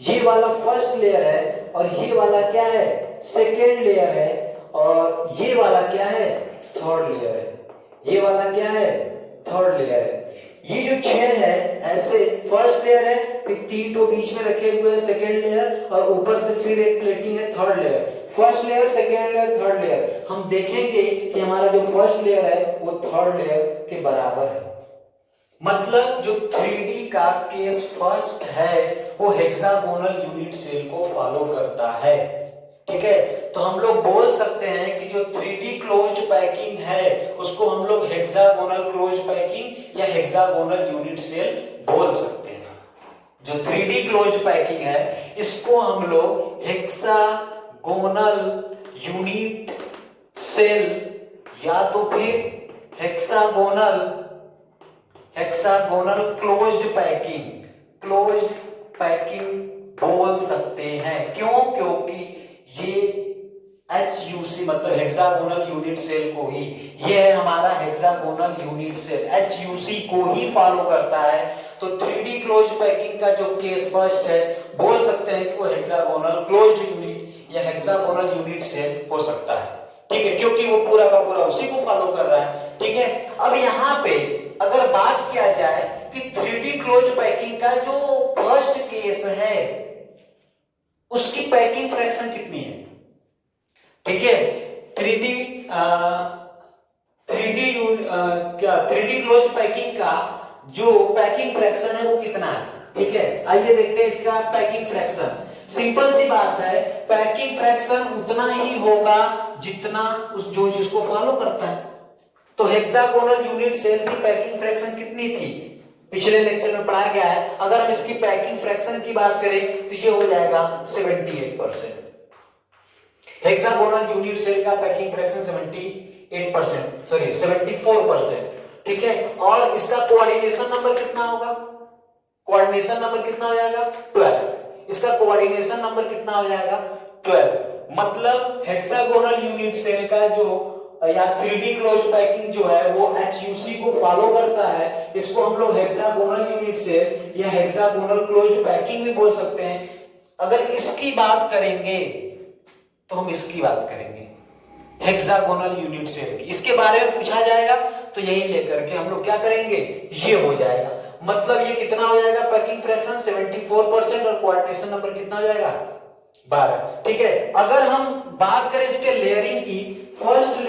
ये वाला फर्स्ट लेयर है, और ये वाला क्या है? सेकेंड लेयर है, और ये वाला क्या है? थर्ड लेयर है। ये वाला क्या है? थर्ड लेयर है। ये जो 6 है ऐसे फर्स्ट लेयर है, फिर 3 तो बीच में रखे हुए हैं सेकेंड लेयर, और ऊपर से फिर एक प्लेटिंग है third layer. First layer, second layer, third layer. हम देखेंगे कि हमारा जो फर्स्ट लेयर है वो थर्ड लेयर के बराबर है, मतलब जो 3D का केस फर्स्ट है वो हेक्सागोनल यूनिट सेल को फॉलो करता है। ठीक है, तो हम लोग बोल सकते हैं कि जो 3D क्लोज्ड पैकिंग है उसको हम लोग हेक्सागोनल क्लोज्ड पैकिंग या हेक्सागोनल यूनिट सेल बोल सकते हैं। जो 3D क्लोज्ड पैकिंग है इसको हम लोग हेक्सागोनल यूनिट सेल या तो फिर हेक्सागोनल क्लोज्ड पैकिंग बोल सकते हैं। क्यों? क्योंकि ये HUC मतलब हेक्सागोनल यूनिट सेल को ही, ये है हमारा हेक्सागोनल यूनिट सेल, HUC को ही फॉलो करता है। तो 3D क्लोज्ड पैकिंग का जो केस फर्स्ट है बोल सकते हैं कि वो हेक्सागोनल क्लोज्ड यूनिट या हेक्सागोनल यूनिट सेल हो सकता है। ठीक है, क्योंकि वो पूरा का पूरा उसी को फॉलो कर रहा है। ठीक है, अब यहाँ पे अगर बात किया जाए कि 3D क्लोज्ड पैकिंग का जो फर्स्ट केस है उसकी पैकिंग फ्रैक्शन कितनी है? ठीक है, 3D क्लोज्ड पैकिंग का जो पैकिंग फ्रैक्शन है वो कितना है? ठीक है, आइए देखते हैं इसका पैकिंग फ्रैक्शन। सिंपल सी बात है, पैकिंग फ्रैक्शन उतना ही होगा जितना उस जो जिसको फॉलो करता है। तो हेक्सागोनल यूनिट सेल की पैकिंग फ्रैक्शन कितनी थी? पिछले लेक्चर में पढ़ा गया है। अगर हम इसकी पैकिंग फ्रैक्शन की बात करें तो ये हो जाएगा 78%। हेक्सागोनल यूनिट सेल का पैकिंग फ्रैक्शन 74%। ठीक है, और इसका कोऑर्डिनेशन नंबर कितना होगा? कोऑर्डिनेशन नंबर कितना हो जाएगा? 12। इसका कोऑर्डिनेशन नंबर कितना हो जाएगा? 12। मतलब हेक्सागोनल यूनिट सेल का जो या 3D क्लोज्ड पैकिंग जो है वो HUC को फॉलो करता है। इसको हम लोग हेक्सागोनल यूनिट सेल या हेक्सागोनल क्लोज्ड पैकिंग भी बोल सकते हैं। अगर इसकी बात करेंगे तो हम इसकी बात करेंगे, हेक्सागोनल यूनिट सेल की। इसके बारे में पूछा जाएगा तो यही लेकर के हम लोग क्या करेंगे, ये हो जाएगा। मतलब ये कितना हो जाएगा पैकिंग फ्रैक्शन? 74%, और कोऑर्डिनेशन नंबर कितना हो जाएगा? 12। ठीक है, अगर हम बात करें इसके लेयरिंग की, फर्स्ट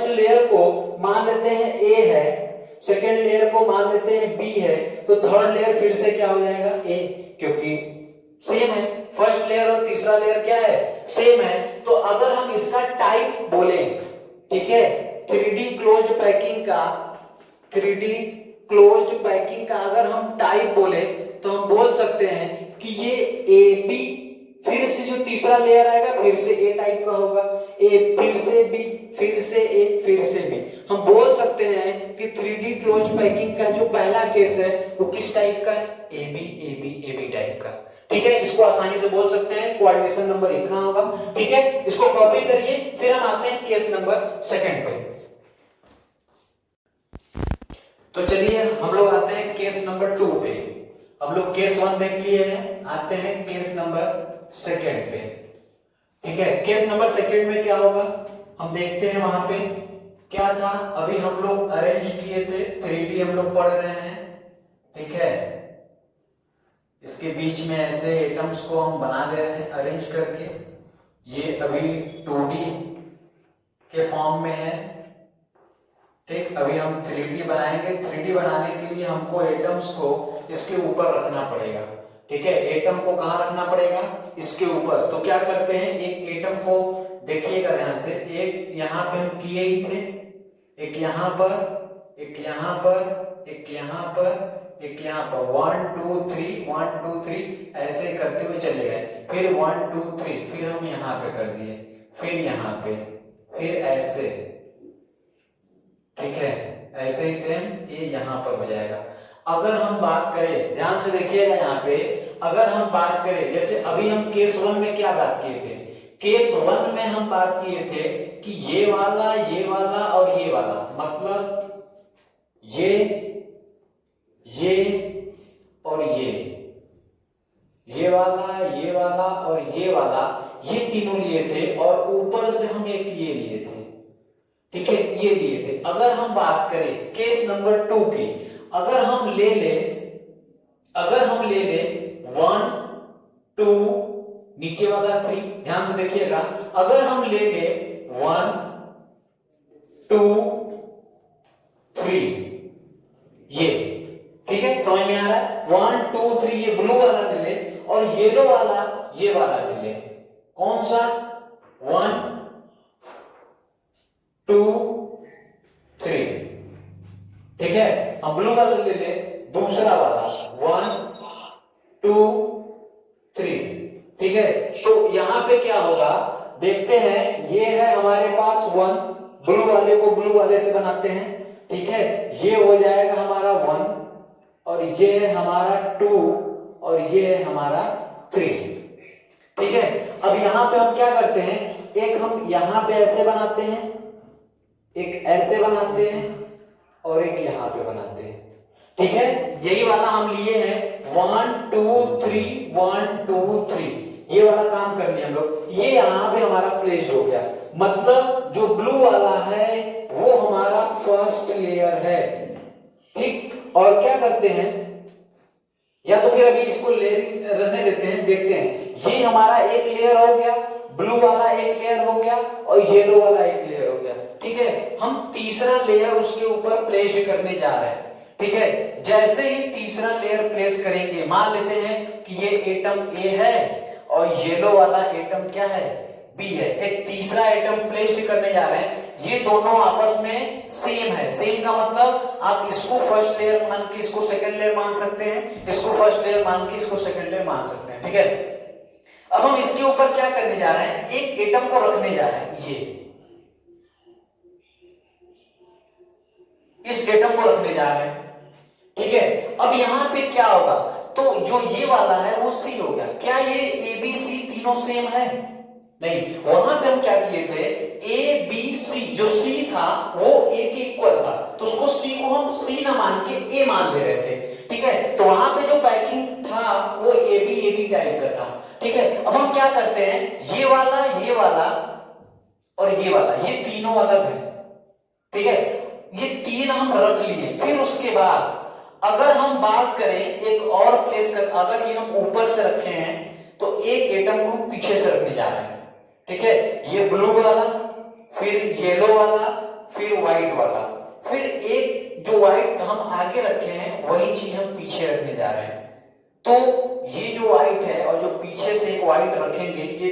लेयर को मान लेते हैं A है, सेकेंड लेयर को मान लेते हैं B है, तो थर्ड लेयर फिर से क्या हो जाएगा? A, क्योंकि सेम है। फर्स्ट लेयर और तीसरा लेयर क्या है? सेम है। तो अगर हम इसका टाइप बोले, ठीक है, 3D क्लोज्ड क्लोज्ड पैकिंग का अगर हम टाइप बोले तो हम बोल सकते हैं कि ये ए बी, फिर से जो तीसरा लेयर आएगा फिर से ए टाइप का होगा, ए फिर से बी, फिर से ए, फिर से बी। हम बोल सकते हैं कि 3D क्लोज्ड पैकिंग का जो पहला केस है वो किस टाइप का है, A B A B A B type का। ठीक है, इसको आसानी से बोल सकते हैं, कोऑर्डिनेशन नंबर इतना होगा। ठीक है, इसको कॉपी करिए, फिर हम आते हैं केस नंबर सेकंड पे। तो चलिए हम लोग आते हैं केस नंबर 2 पे। हम लोग केस 1 देख लिए हैं, आते हैं केस नंबर सेकंड पे। ठीक है, केस नंबर सेकंड में क्या होगा हम देखते हैं। वहां पे क्या था, अभी हम लोग अरेंज किए थे, 3D हम लोग पढ़ रहे हैं। ठीक है, इसके बीच में ऐसे एटम्स को हम बना दे रहे हैं अरेंज करके। ये अभी 2D के फॉर्म में है। ठीक, अभी हम 3D बनाएंगे। 3D बनाने के लिए हमको एटम्स को इसके ऊपर रखना पड़ेगा। ठीक है, एटम को कहां रखना पड़ेगा, इसके ऊपर। तो क्या करते हैं, एक एटम को देखिएगा ध्यान से, एक यहां पे हम किए ही थे, एक यहां पर, एक यहां पर, एक यहां पर, एक यहाँ पर 1 2 3 1 2 3 ऐसे करते हुए चले गए। फिर 1 2 3, फिर हम यहाँ पे कर दिए, फिर यहाँ पे, फिर ऐसे। ठीक है, ऐसे ही सेम ये यहाँ पर हो जाएगा। अगर हम बात करें, ध्यान से देखिएगा यहाँ पे, अगर हम बात करें जैसे अभी हम केस 1 में क्या बात किए थे, केस 1 में हम बात किए थे कि ये वाला और ये वाला, मतलब ये और ये वाला और ये वाला, ये तीनों लिए थे और ऊपर से हम एक ये लिए थे। ठीक है, ये लिए थे। अगर हम बात करें केस नंबर 2 की, अगर हम ले ले 1 2 नीचे वाला 3, ध्यान से देखिएगा, अगर हम ले 1 2 3 ये, ठीक है, समझ में आ रहा है। 1 2 3 ये ब्लू वाला ले ले और येलो वाला ये वाला ले ले। कौन सा, 1 2 3। ठीक है, हम ब्लू वाला ले ले, दूसरा वाला 1 2 3। ठीक है, तो यहां पे क्या होगा देखते हैं। ये है हमारे पास 1, ब्लू वाले को ब्लू वाले से बनाते हैं। ठीक है, ये हो जाएगा हमारा 1 और ये है हमारा 2 और ये है हमारा 3। ठीक है, अब यहां पे हम क्या करते हैं, एक हम यहां पे ऐसे बनाते हैं, एक ऐसे बनाते हैं और एक यहां पे बनाते हैं। ठीक है, यही वाला हम लिए हैं 1 2 3 1 2 3, ये वाला काम कर लिया हम लोग। ये यहां पे हमारा प्लेस हो गया, मतलब जो ब्लू वाला है वो हमारा फर्स्ट लेयर है। ठीक, और क्या करते हैं, या तो फिर अभी इसको लेयरिंग रहने देते हैं, देखते हैं। ये हमारा एक लेयर हो गया, ब्लू वाला एक लेयर हो गया और येलो वाला एक लेयर हो गया। ठीक है, हम तीसरा लेयर उसके ऊपर प्लेस करने जा रहे हैं। ठीक है, जैसे ही तीसरा लेयर प्लेस करेंगे, मान लेते हैं कि ये एटम ए है और येलो वाला एटम क्या है, बी है। एक तीसरा एटम प्लेस करने जा रहे हैं, ये दोनों आपस में सेम है। सेम का मतलब आप इसको फर्स्ट लेयर मान के इसको सेकंड लेयर मान सकते हैं, इसको फर्स्ट लेयर मान के इसको सेकंड लेयर मान सकते हैं। ठीक है, अब हम इसके ऊपर क्या करने जा रहे हैं, एक एटम को रखने जा रहे हैं, ये इस एटम को रखने जा रहे हैं। ठीक है, अब यहां पे क्या होगा, तो जो ये वाला है वो सी हो गया। क्या ये ए बी सी तीनों सेम है, नहीं। वहां पे हम क्या किए थे, ए बी सी, जो सी था वो ए के इक्वल था, तो उसको सी को हम सी ना मान के ए मान ले रहे थे। ठीक है, तो वहां पे जो पैकिंग था वो ए बी टाइप का था। ठीक है, अब हम क्या करते हैं, ये वाला और ये वाला, ये तीनों अलग है। ठीक है, ये तीन हम रख लिए। फिर उसके बाद अगर हम बात करें एक और प्लेस कर, अगर ये हम ऊपर से रखे हैं तो एक एटम को हम पीछे से रखने जा रहे हैं। ठीक है, ये ब्लू वाला, फिर येलो वाला, फिर व्हाइट वाला, फिर एक जो व्हाइट हम आगे रखे हैं वही चीज हम पीछे रखने जा रहे हैं। तो ये जो व्हाइट है और जो पीछे से एक व्हाइट रखेंगे, ये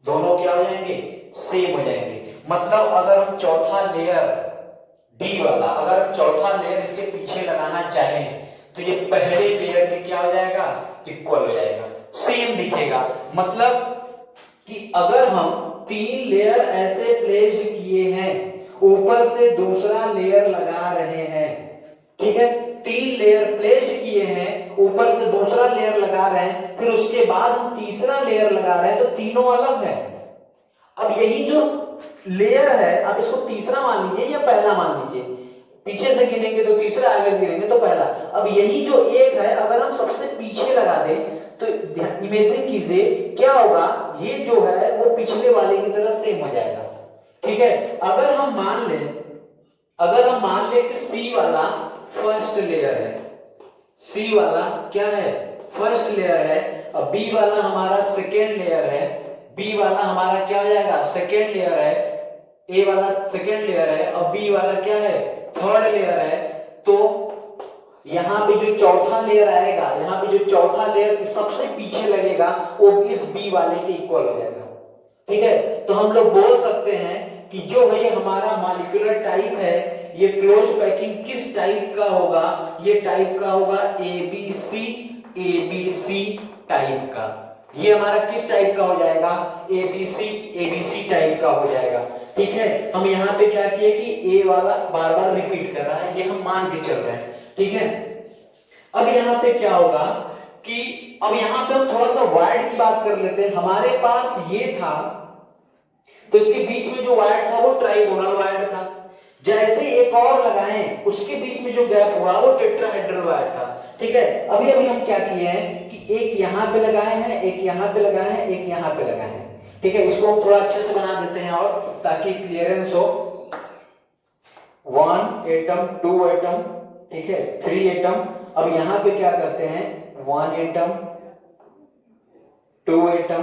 दोनों क्या हो जाएंगे, सेम हो जाएंगे। मतलब अगर हम चौथा लेयर बी वाला अगर चौथा लेयर इसके पीछे लगाना चाहें तो ये पहले लेयर के क्या हो जाएगा, इक्वल हो जाएगा, सेम दिखेगा। मतलब कि अगर हम 3 लेयर ऐसे प्लेस्ड किए हैं, ऊपर से दूसरा लेयर लगा रहे हैं, ठीक है, 3 लेयर प्लेस्ड किए हैं, ऊपर से दूसरा लेयर लगा रहे हैं, फिर उसके बाद हम तीसरा लेयर लगा रहे हैं, तो तीनों अलग है। अब यही जो लेयर है, आप इसको तीसरा मान लीजिए या पहला मान लीजिए, पीछे से गिनेंगे तो तीसरा, आगे से गिनेंगे तो पहला। अब यही जो एक है अगर हम सबसे पीछे लगा दें तो इमेजिन कीजिए क्या होगा, ये जो है वो पिछले वाले की तरह सेम हो जाएगा, ठीक है। अगर हम मान ले कि सी वाला फर्स्ट लेयर है, सी वाला क्या है, फर्स्ट लेयर है, अब बी वाला हमारा सेकेंड लेयर है, बी वाला हमारा क्या हो जाएगा, सेकेंड लेयर है, ए वाला सेकेंड लेयर है, और बी वाला क्या है, थर्ड लेयर है। तो यहां पे जो चौथा लेयर आएगा, यहां पे जो चौथा लेयर सबसे पीछे लगेगा वो इस बी वाले के इक्वल हो जाएगा, ठीक है। तो हम लोग बोल सकते हैं कि जो ये हमारा मॉलिक्यूलर टाइप है, ये क्लोज पैकिंग किस टाइप का होगा, ये टाइप का होगा एबीसी टाइप का। ये हमारा किस टाइप का हो जाएगा, एबीसी टाइप का हो जाएगा, ठीक है। हम यहाँ पे क्या किए कि ए वाला बार बार रिपीट कर रहा है, ये हम मान के चल रहे हैं, ठीक है। अब यहाँ पे क्या होगा कि अब यहाँ पे हम थोड़ा सा वायर्ड की बात कर लेते हैं। हमारे पास ये था तो इसके बीच में जो वायर था वो ट्राइगोनल वायर था, जैसे एक और लगाएं उसके बीच में जो गैप हुआ वो टेट्राहेड्रल वायर था, ठीक है। अभी हम क्या किए हैं कि एक यहां पे लगाए हैं, एक यहां पे लगाए हैं, एक यहां पे लगाए हैं, ठीक है। इसको हम थोड़ा अच्छे से बना देते हैं और ताकि क्लियरेंस हो। 1 एटम, 2 एटम, ठीक है, 3 एटम। अब यहां पे क्या करते हैं, 1 एटम, 2 एटम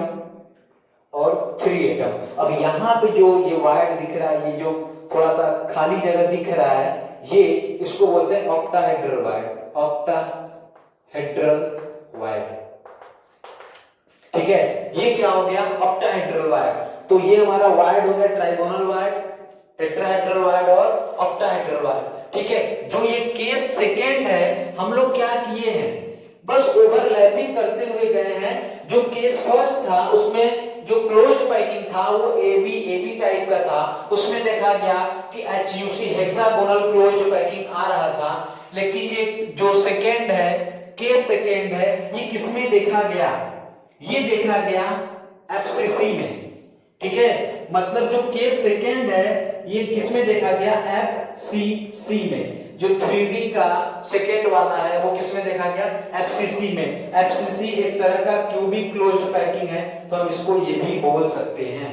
और 3 एटम। अब यहां पे जो ये वायर दिख रहा है, ये जो थोड़ा सा खाली जगह दिख रहा है, ये इसको बोलते हैं ऑक्टाहेड्रल वायर, ऑक्टाहेड्रल वायर, ठीक है। ये क्या हो गया, ऑक्टाहेड्रल वायर। तो ये हमारा वायर हो गया ट्राइगोनल वायर, टेट्राहेड्रल वायर और ऑक्टाहेड्रल वायर, ठीक है। जो ये केस सेकेंड है, हम लोग क्या किए हैं, बस ओवरलैपिंग करते हुए गए हैं। जो केस फर्स्ट था उसमें जो क्लोज्ड पैकिंग था वो एबी टाइप का था, उसमें देखा गया कि HUC हेक्सागोनल क्लोज्ड पैकिंग आ रहा था। लेकिन ये जो सेकेंड है, केस सेकेंड है, ये किसमें देखा गया, ये देखा गया FCC में, ठीक है। मतलब जो केस सेकेंड है ये किसमें देखा गया, FCC में। जो 3D का सेकेंड वाला है वो किसमें देखा गया, FCC में। FCC एक तरह का क्यूबिक क्लोज्ड पैकिंग है, तो हम इसको ये भी बोल सकते हैं,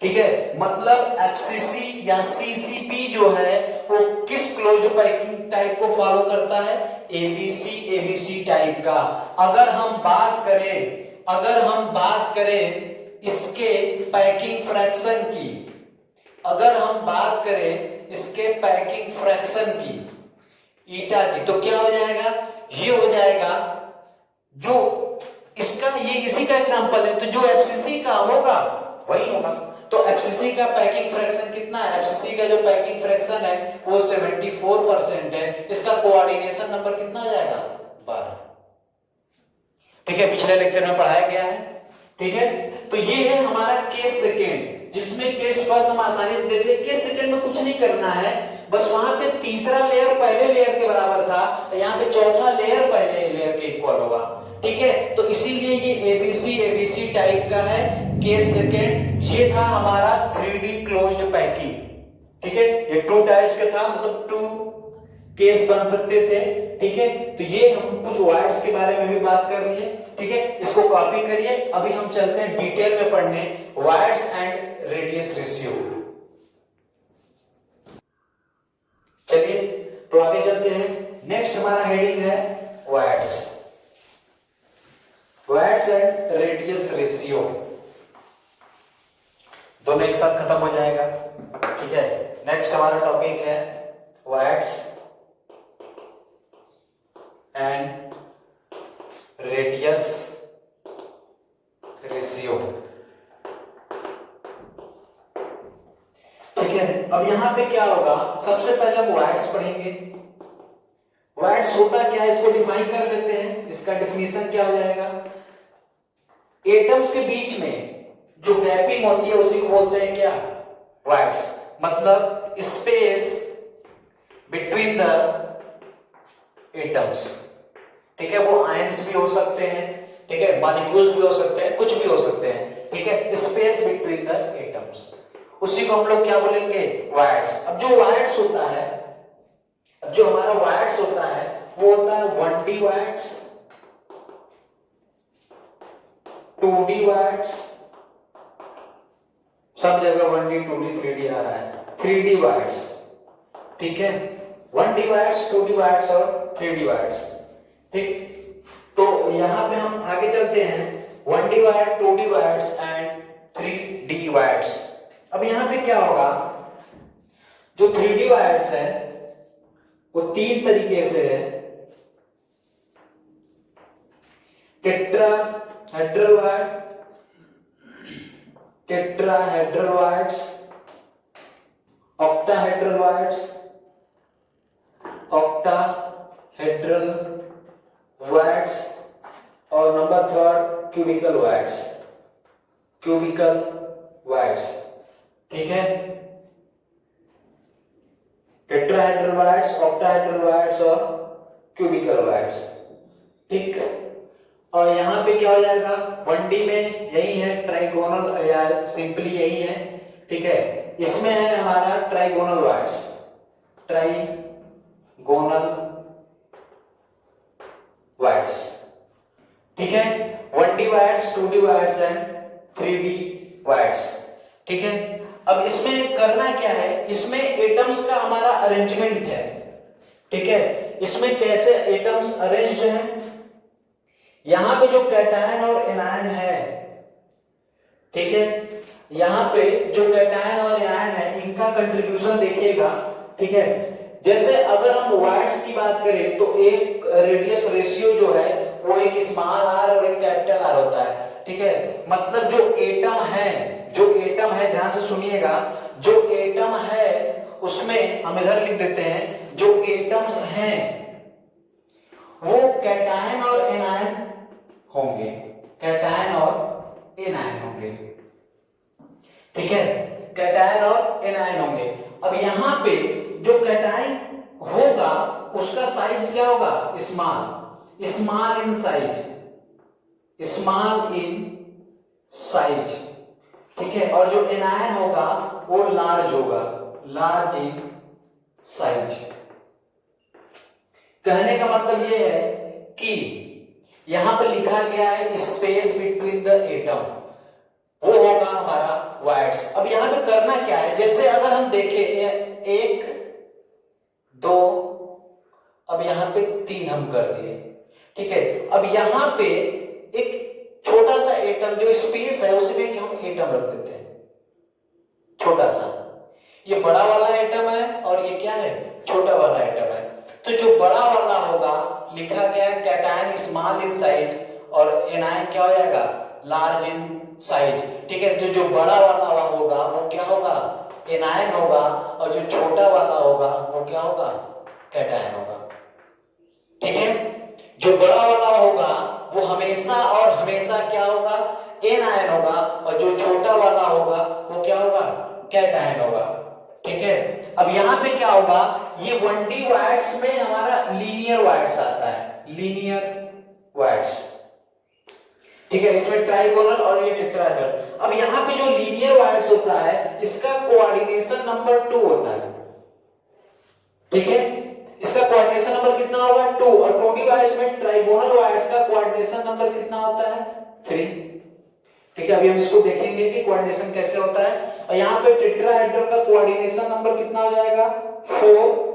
ठीक है। मतलब FCC या CCP जो है वो किस क्लोज्ड पैकिंग टाइप को फॉलो करता है, ABC टाइप का। अगर हम बात करें इसके पैकिंग फ्रैक्शन की, अगर हम बात करें इसके पैकिंग फ्रैक्शन की, ईटा की, तो क्या हो जाएगा, ये हो जाएगा जो इसका, ये इसी का एग्जांपल है, तो जो FCC का होगा वही होगा। तो FCC का पैकिंग फ्रैक्शन कितना है, FCC का जो पैकिंग फ्रैक्शन है वो 74% है। इसका कोऑर्डिनेशन नंबर कितना हो जाएगा, 12, ठीक है, पिछले लेक्चर में पढ़ाया गया है, ठीक है। तो ये है हमारा केस सेकेंड, जिसमें केस फर्स्ट हम आसानी से देते हैं। केस सेकेंड में कुछ नहीं करना है, बस वहां पे तीसरा लेयर पहले लेयर के बराबर था, यहाँ पे चौथा लेयर पहले लेयर के इक्वल होगा, ठीक है। तो इसीलिए ये ABC टाइप का है, केस सेकेंड। ये था हमारा 3D क्लोज्ड पैकिंग, ठीक है। ये 2 टाइप्स का था, मतलब 2 केस बन सकते थे, ठीक है। तो ये हम कुछ वायर्स के बारे में भी बात कर लिए, ठीक है। इसको कॉपी करिए। अभी हम चलते हैं डिटेल में पढ़ने वायर्स एंड रेडियस रेशियो। चलिए तो आगे चलते हैं। नेक्स्ट हमारा हेडिंग है वायर्स एंड रेडियस रेशियो। दोनों एक साथ खत्म हो जाएगा, ठीक है। नेक्स्ट हमारा टॉपिक है वायर्स एंड रेडियस रेशियो, ठीक ठीक है, अब यहाँ पे क्या होगा, सबसे पहले हम वाइड्स पढ़ेंगे। वाइड्स होता क्या है इसको डिफाइन कर लेते हैं। इसका डेफिनेशन क्या हो जाएगा, एटम्स के बीच में जो गैपिंग होती है उसी को बोलते हैं क्या, वाइड्स। मतलब स्पेस बिटवीन द एटम्स, ठीक है, वो आयंस भी हो सकते हैं, ठीक है, मॉलिक्यूल्स भी हो सकते हैं, कुछ भी हो सकते हैं, ठीक है, स्पेस बिटवीन द एटम्स, उसी को हम लोग क्या बोलेंगे, वाइड्स। अब जो वाइड्स होता है, अब जो हमारा वाइड्स होता है वो होता है 1D वाइड्स, 2D वाइड्स, सब जगह 1D 2D 3D आ रहा है, 3D वाइड्स, ठीक है, 1D वाइड्स, 2D वाइड्स और 3D वाइड्स, ठीक। तो यहां पे हम आगे चलते हैं, 1D wide, 2D wides and 3D wides. अब यहां पे क्या होगा, जो 3D वाइड्स है वो तीन तरीके से है, tetrahedral void, tetrahedral voids, octahedral voids, octahedral voids और number third cubical voids, cubical voids, ठीक है, टेट्राहेड्रल वाइड्स, ऑक्टाहेड्रल वाइड्स और क्यूबिकल वाइड्स, ठीक। और यहां पे क्या हो जाएगा, 1D में यही है ट्राइगोनल या सिंपली यही है, ठीक है, इसमें है हमारा ट्राइगोनल वाइड्स, ट्राइगोनल वाइड्स, ठीक है, 1D wides, 2D wides and 3D wides, ठीक है। अब इसमें करना क्या है, इसमें एटम्स का हमारा अरेंजमेंट है, ठीक है, इसमें कैसे एटम्स अरेंज्ड हैं, यहां पे जो कैटायन और एनायन है, ठीक है, यहां पे जो कैटायन और एनायन है इनका कंट्रीब्यूशन देखिएगा, ठीक है। जैसे अगर हम वाइड्स की बात करें तो एक रेडियस रेशियो जो है वो एक स्मॉल आर और एक कैपिटल आर होता है, ठीक है, मतलब जो एटम है, जो एटम है, ध्यान से सुनिएगा, जो एटम है उसमें हम इधर लिख देते हैं, जो एटम्स हैं वो कैटायन और एनायन होंगे, कैटायन और एनायन होंगे, ठीक है, कैटायन और एनायन होंगे। अब यहां पे जो कैटायन होगा उसका साइज क्या होगा, small, small in size, small in size, ठीक है, और जो एनायन होगा वो लार्ज होगा, लार्ज इन साइज। कहने का मतलब ये है कि यहां पे लिखा गया है स्पेस बिटवीन द एटम, वो होगा हमारा वाइड्स। अब यहां पे करना क्या है, जैसे अगर हम देखें 1 2, अब यहां पे 3 हम कर दिए, ठीक है। अब यहां पे एक छोटा सा एटम जो स्पेस है उसमें हम एटम रख देते हैं, छोटा सा, ये बड़ा वाला एटम है और ये क्या है, छोटा वाला एटम है। तो जो बड़ा वाला होगा लिखा गया कैटायन स्मॉल इन साइज और एनायन क्या हो जाएगा, लार्ज इन साइज, ठीक है। तो जो बड़ा वाला होगा वो क्या होगा, एनायन होगा, और जो छोटा वाला होगा वो क्या होगा, कैटायन होगा, ठीक है। जो बड़ा वाला होगा वो हमेशा और हमेशा क्या होगा, एनायन होगा, और जो छोटा वाला होगा वो क्या होगा, कैटायन होगा, ठीक है। अब यहां पे क्या होगा, ये 1D वाइड्स में हमारा लीनियर वाइड्स आता है, लीनियर वाइड्स, ठीक है, इसमें ट्राइगोनल और ये टेट्राहेड्रल। अब यहां पे जो लीनियर वाइड्स होता है इसका कोऑर्डिनेशन नंबर 2 होता है, ठीक है, इसका कोऑर्डिनेशन नंबर कितना होगा, 2, और 2D वाइड्स में ट्राइगोनल वाइड्स का कोऑर्डिनेशन नंबर कितना होता है, 3, ठीक है। अभी हम इसको देखेंगे कि कोऑर्डिनेशन कैसे होता है। और यहाँ पे टेट्राहेड्रल का कोऑर्डिनेशन नंबर कितना हो जाएगा, 4,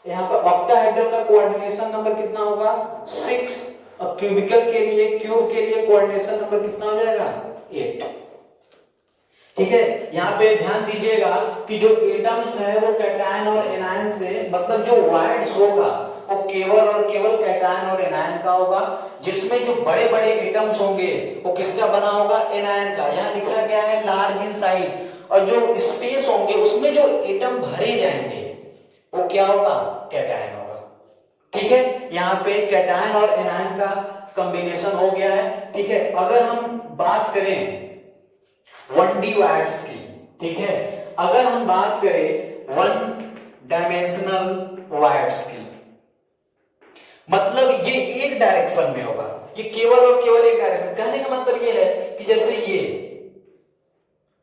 यहाँ पे ऑक्टाहेड्रल का कोऑर्डिनेशन नंबर कितना होगा, 6, और क्यूबिकल के लिए, क्यूब के लिए कोऑर्डिनेशन नंबर कितना हो जाएगा, 8, ठीक है। यहाँ पे ध्यान दीजिएगा कि जो एटम्स है वो कैटायन और एनायन से, मतलब जो वाइड्स होगा वो केवल और केवल कैटायन और एनायन का होगा, जिसमें जो बड़े बड़े एटम्स होंगे वो किसका बना होगा, एनायन का। यहाँ लिखा गया है लार्ज इन साइज, और जो स्पेस होंगे उसमें जो एटम भरे जाएंगे वो क्या होगा, कैटायन होगा। ठीक है, यहाँ पे कैटायन और एनायन का कॉम्बिनेशन हो गया है। ठीक है, अगर हम बात करें 1D वायर्स की, ठीक है, अगर हम बात करें 1 डायमेंशनल वायर्स की, मतलब ये एक डायरेक्शन में होगा, ये केवल और केवल एक डायरेक्शन। कहने का मतलब ये है कि जैसे ये,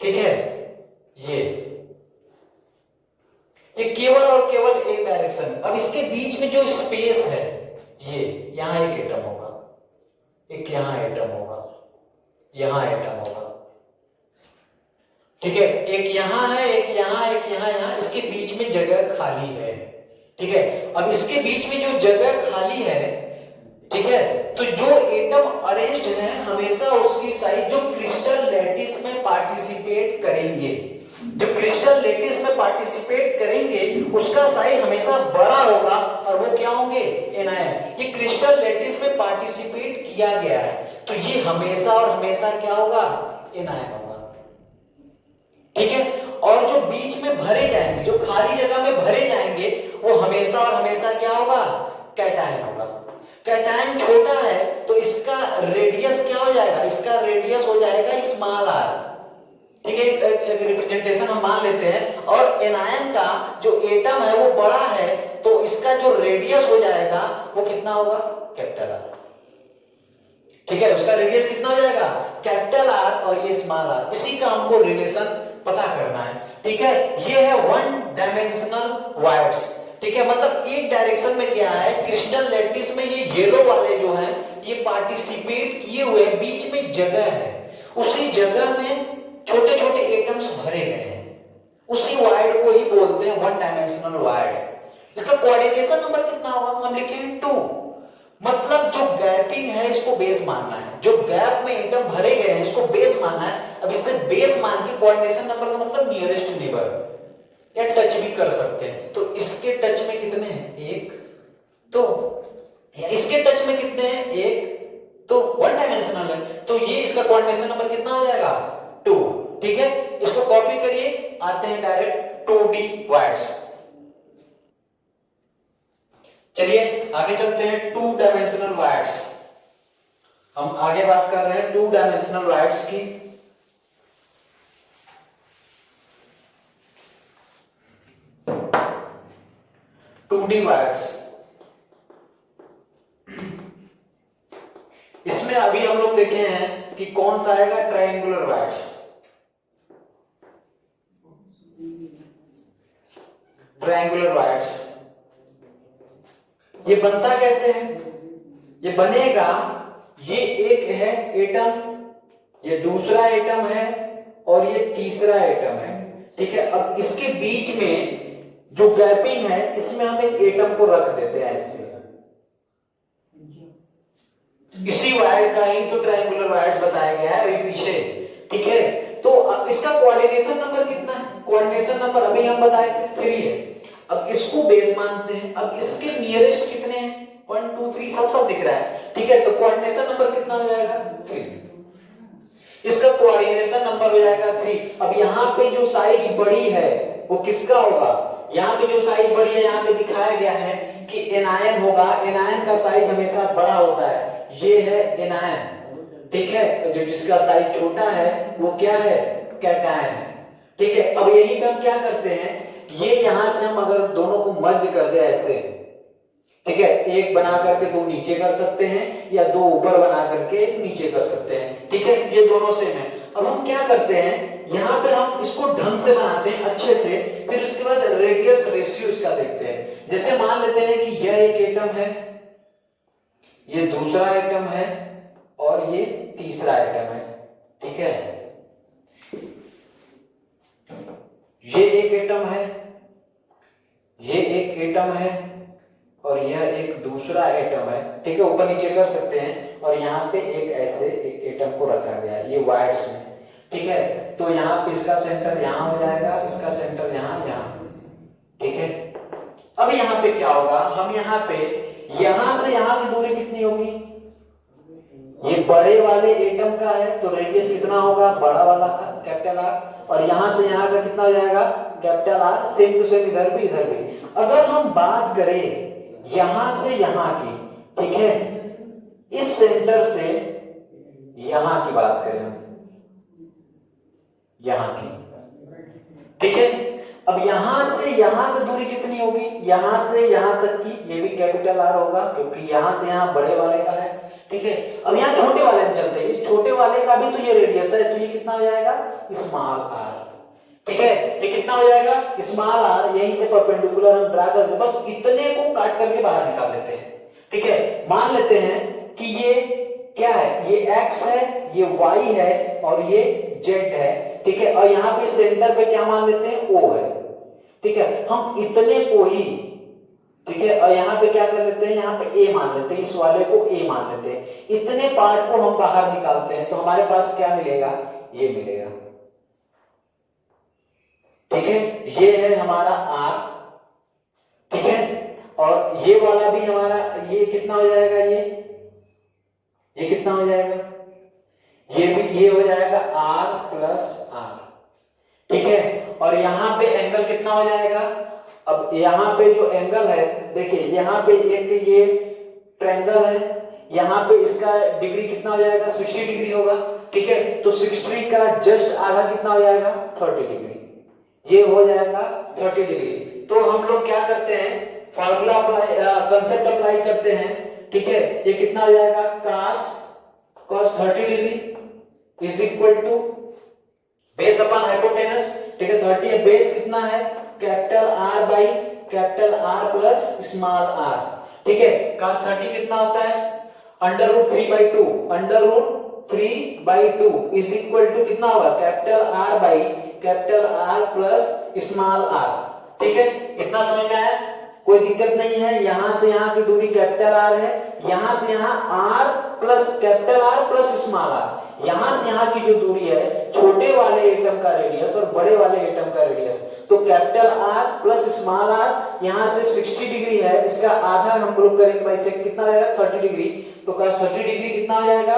ठीक है, ये केवल और केवल एक डायरेक्शन। अब इसके बीच में जो स्पेस है, ये यहां एक एटम होगा, एक यहां एटम होगा, यहां एटम होगा, ठीक है, एक यहां है, एक यहां, एक यहां, इसके बीच में जगह खाली है। ठीक है, अब इसके बीच में जो जगह खाली है, ठीक है, तो जो एटम अरेंज्ड है हमेशा उसकी साइज जो क्रिस्टल लैटिस में पार्टिसिपेट करेंगे, जो क्रिस्टल लैटिस में पार्टिसिपेट करेंगे उसका साइज हमेशा बड़ा होगा, और वो क्या होंगे, एनायन। ये क्रिस्टल लैटिस में पार्टिसिपेट किया गया है तो ये हमेशा और हमेशा क्या होगा, एनायन होगा। ठीक है, और जो बीच में भरे जाएंगे, जो खाली जगह में भरे जाएंगे, वो हमेशा और हमेशा क्या होगा, कैटायन होगा। कैटायन छोटा है तो इसका रेडियस क्या हो जाएगा, इसका रेडियस हो जाएगा स्मॉल आर। ठीक है, एक रिप्रेजेंटेशन हम मान लेते हैं, और एनायन का जो एटम है वो बड़ा है तो इसका जो रेडियस हो जाएगा वो कितना होगा, कैपिटल आर। ठीक है, उसका रेडियस कितना हो जाएगा, कैपिटल आर, और ये स्मॉल आर। इसी का हमको रिलेशन पता करना है। ठीक है, ये है 1 डायमेंशनल वायर्स। ठीक है, मतलब एक डायरेक्शन में क्या है, क्रिस्टल लैटिस में ये येलो वाले जो हैं ये पार्टिसिपेट किए हुए, बीच में जगह है, उसी जगह में छोटे छोटे एटम्स भरे गए हैं, उसी वायर्ड को ही बोलते हैं 1 डायमेंशनल वायर्ड। इसका कोऑर्डिनेशन नंबर कितना होगा, हम लिखेंगे 2। मतलब जो गैपिंग है इसको बेस मानना है, जो गैप में एटम भरे गए हैं इसको बेस मानना है। अब इससे बेस मान के कोऑर्डिनेशन नंबर का मतलब नियरेस्ट नेबर या टच भी कर सकते हैं। तो इसके टच में कितने हैं, 1, तो या इसके टच में कितने हैं, 1, तो 1 डायमेंशनल है, तो ये इसका कोऑर्डिनेशन नंबर कितना हो जाएगा, 2। ठीक है, इसको कॉपी करिए, आते हैं डायरेक्ट 2D वायर्स। चलिए आगे चलते हैं 2 डायमेंशनल वायर्स। हम आगे बात कर रहे हैं 2 डायमेंशनल वायर्स की। वायर्स, इसमें अभी हम लोग देखे हैं कि कौन सा आएगा, ट्रायंगुलर वायर्स। ट्रायंगुलर वायर्स ये बनता कैसे है, ये बनेगा, ये एक है एटम, ये दूसरा एटम है, और ये तीसरा एटम है। ठीक है, अब इसके बीच में जो गैपिंग है इसमें हम एक एटम को रख देते हैं ऐसे, इसी वायर का ही तो ट्रायंगुलर वायर्स बताया गया है अभी पीछे। ठीक है, तो अब इसका कोऑर्डिनेशन नंबर कितना है, कोऑर्डिनेशन नंबर अभी हम बताए थे 3 है। अब इसको बेस मानते हैं, अब इसके नियरेस्ट कितने हैं, 1 2 3 सब दिख रहा है। ठीक है, तो कोऑर्डिनेशन नंबर कितना हो जाएगा, 3। इसका कोऑर्डिनेशन नंबर हो जाएगा 3। अब यहाँ पे जो साइज बड़ी है वो किसका होगा, यहाँ पे जो साइज बड़ी है यहाँ पे दिखाया गया है कि एनायन होगा, एनायन का साइज हमेशा बड़ा होता है, ये है एनायन। ठीक है, जो जिसका साइज छोटा है वो क्या है, कैटायन है। ठीक है, अब यही पे हम क्या करते हैं, ये यहां से हम अगर दोनों को मर्ज कर दे ऐसे, ठीक है, एक बना करके 2 नीचे कर सकते हैं, या 2 ऊपर बना करके नीचे कर सकते हैं। ठीक है, ये दोनों सेम है। अब हम क्या करते हैं, यहाँ पे हम इसको ढंग से बनाते हैं अच्छे से, फिर उसके बाद रेडियस रेशियो इसका देखते हैं। जैसे मान लेते हैं कि यह एक एटम है, ये दूसरा एटम है, और ये तीसरा एटम है। ठीक है, ये एक एटम है, ये एक एटम है, और यह एक दूसरा एटम है। ठीक है, ऊपर नीचे कर सकते हैं, और यहाँ पे एक ऐसे एक एटम को रखा गया है ये वायर्स में। ठीक है, तो यहाँ पे इसका सेंटर यहाँ हो जाएगा, इसका सेंटर यहाँ यहाँ। ठीक है, अब यहाँ पे क्या होगा, हम यहाँ पे यहां से यहां की दूरी कितनी होगी, ये बड़े वाले एटम का है तो रेडियस कितना होगा, बड़ा वाला का कैपिटल आर, और यहां से यहां का कितना हो जाएगा, capital R, same to same इधर भी इधर भी। अगर हम बात करें यहां से यहां की, ठीक है, इस सेंटर से यहां की बात करें हम, यहां की, ठीक है, अब यहां से यहां की दूरी कितनी होगी, यहां से यहां तक की, ये भी कैपिटल आर होगा क्योंकि यहां से यहां बड़े वाले का है, ठीक है। अब यहां छोटे वाले में चलते हैं, छोटे वाले का भी तो ये रेडियस है, तो ये कितना हो जाएगा, स्मॉल आर, ठीक है, ये कितना हो जाएगा, स्मॉल आर। यहीं से परपेंडिकुलर हम ड्रा कर दे, बस इतने को काट करके बाहर निकाल लेते हैं, ठीक है। मान लेते हैं कि ये क्या है, ये x है, ये y है और ये z है, ठीक है, और यहाँ पे सेंटर पे क्या मान लेते हैं, O है, ठीक है। हम इतने को ही, ठीक है, और यहाँ पे क्या कर लेते हैं, यहाँ पे A मान लेते हैं, इस वाले को A मान लेते हैं, इतने पार्ट को हम बाहर निकालते हैं तो हमारे पास क्या मिलेगा, ये मिलेगा, ठीक है। ये है हमारा R, ठीक है, और ये वाला भी हमारा, ये कितना हो जाएगा, ये कितना हो जाएगा, ये भी ये हो जाएगा R प्लस R, ठीक है। और यहां पे एंगल कितना हो जाएगा, अब यहां पे जो एंगल है, देखिए यहां पे एक ये ट्रायंगल है, यहां पे इसका डिग्री कितना हो जाएगा, 60 डिग्री होगा, ठीक है। तो 60 का जस्ट आधा कितना हो जाएगा, 30 डिग्री, ये हो जाएगा 30 डिग्री। तो हम लोग क्या करते हैं, फार्मूला अप्लाई, कांसेप्ट अप्लाई करते हैं, ठीक है। ये कितना हो जाएगा, cos 30 degree is equal to base upon hypotenuse, ठीक है। 30 है, बेस कितना है, capital R by capital R plus small R, ठीक है। cos 30 कितना होता है, under root 3/2, under root 3/2 is equal to कितना होगा, capital R by capital R plus small R, ठीक है। इतना समझ में आया, कोई दिक्कत नहीं है। यहां से यहां की दूरी कैपिटल आर है, यहां से यहां R plus capital R plus small R, यहां से यहां की जो दूरी है, छोटे वाले एटम का रेडियस और बड़े वाले एटम का रेडियस, तो capital R plus small R, यहां से 60 डिग्री है, इसका आधा हम लोग करेंगे भाई से, कितना आएगा, 30 डिग्री। तो 30 डिग्री कितना हो जाएगा,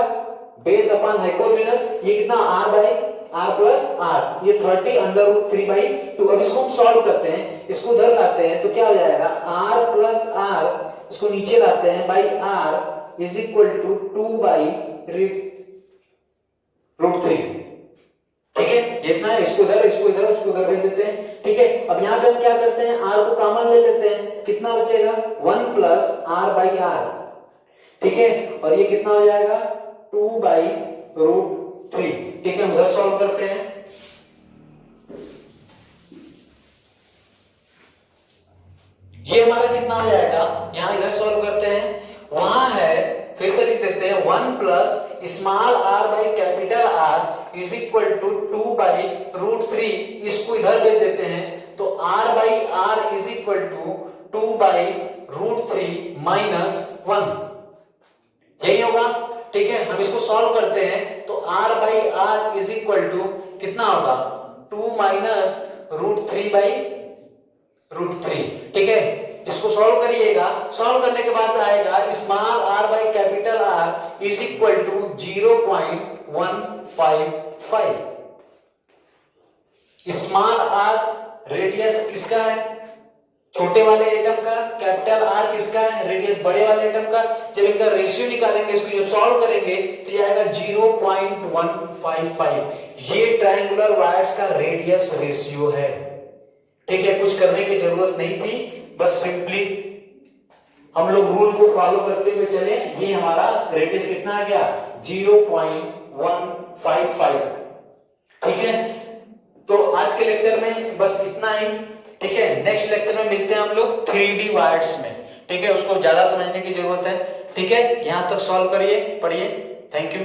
बेस अपॉन हाइपोटेनस, ये कितना, R by R plus R, ये 30 अंडर रूट 3/2। अब इसको हम सॉल्व करते हैं, इसको उधर लाते हैं तो क्या हो जाएगा, आर प्लस आर, इसको नीचे लाते हैं, by R is equal to 2/√3, ठीक है। इतना है, इसको इधर इसको इधर उसको उधर भेज देते हैं, ठीक है। अब यहाँ पे हम क्या करते हैं, आर को कॉमन ले लेते हैं, कितना बचेगा, 1 प्लस आर बाई आर, ठीक है। और ये कितना हो जाएगा, 2/√3, ठीक है। हम उधर सॉल्व करते हैं, ये हमारा कितना हो जाएगा, यहां इधर सॉल्व करते हैं, वहां है, फिर से लिख देते हैं, 1 plus small R by capital R is equal to 2/√3, इसको इधर भेज देते हैं, तो r by R is equal to 2/√3 minus 1, यही होगा, ठीक है। हम इसको सॉल्व करते हैं तो r by R is equal to कितना होगा, 2 माइनस √3/√3, ठीक है। इसको सॉल्व करिएगा, सॉल्व करने के बाद आएगा small r by capital R is equal to 0.155। Small r radius किसका है, छोटे वाले एटम का, कैपिटल आर किसका है, रेडियस बड़े वाले एटम का। जब इनका रेशियो निकालेंगे, इसको जब सॉल्व करेंगे तो ये आएगा 0.155, ये ट्रायंगुलर वायर्स का रेडियस रेशियो है, ठीक है। कुछ करने की जरूरत नहीं थी, बस सिंपली हम लोग रूल को फॉलो करते हुए चले, ये हमारा रेडियस कितना आ गया, 0.155, ठीक है। तो आज के लेक्चर में बस इतना ही, ठीक है। नेक्स्ट लेक्चर में मिलते हैं हम लोग 3D वायर्स में, ठीक है। उसको ज्यादा समझने की जरूरत है, ठीक है। यहां तक सॉल्व करिए, पढ़िए, थैंक यू।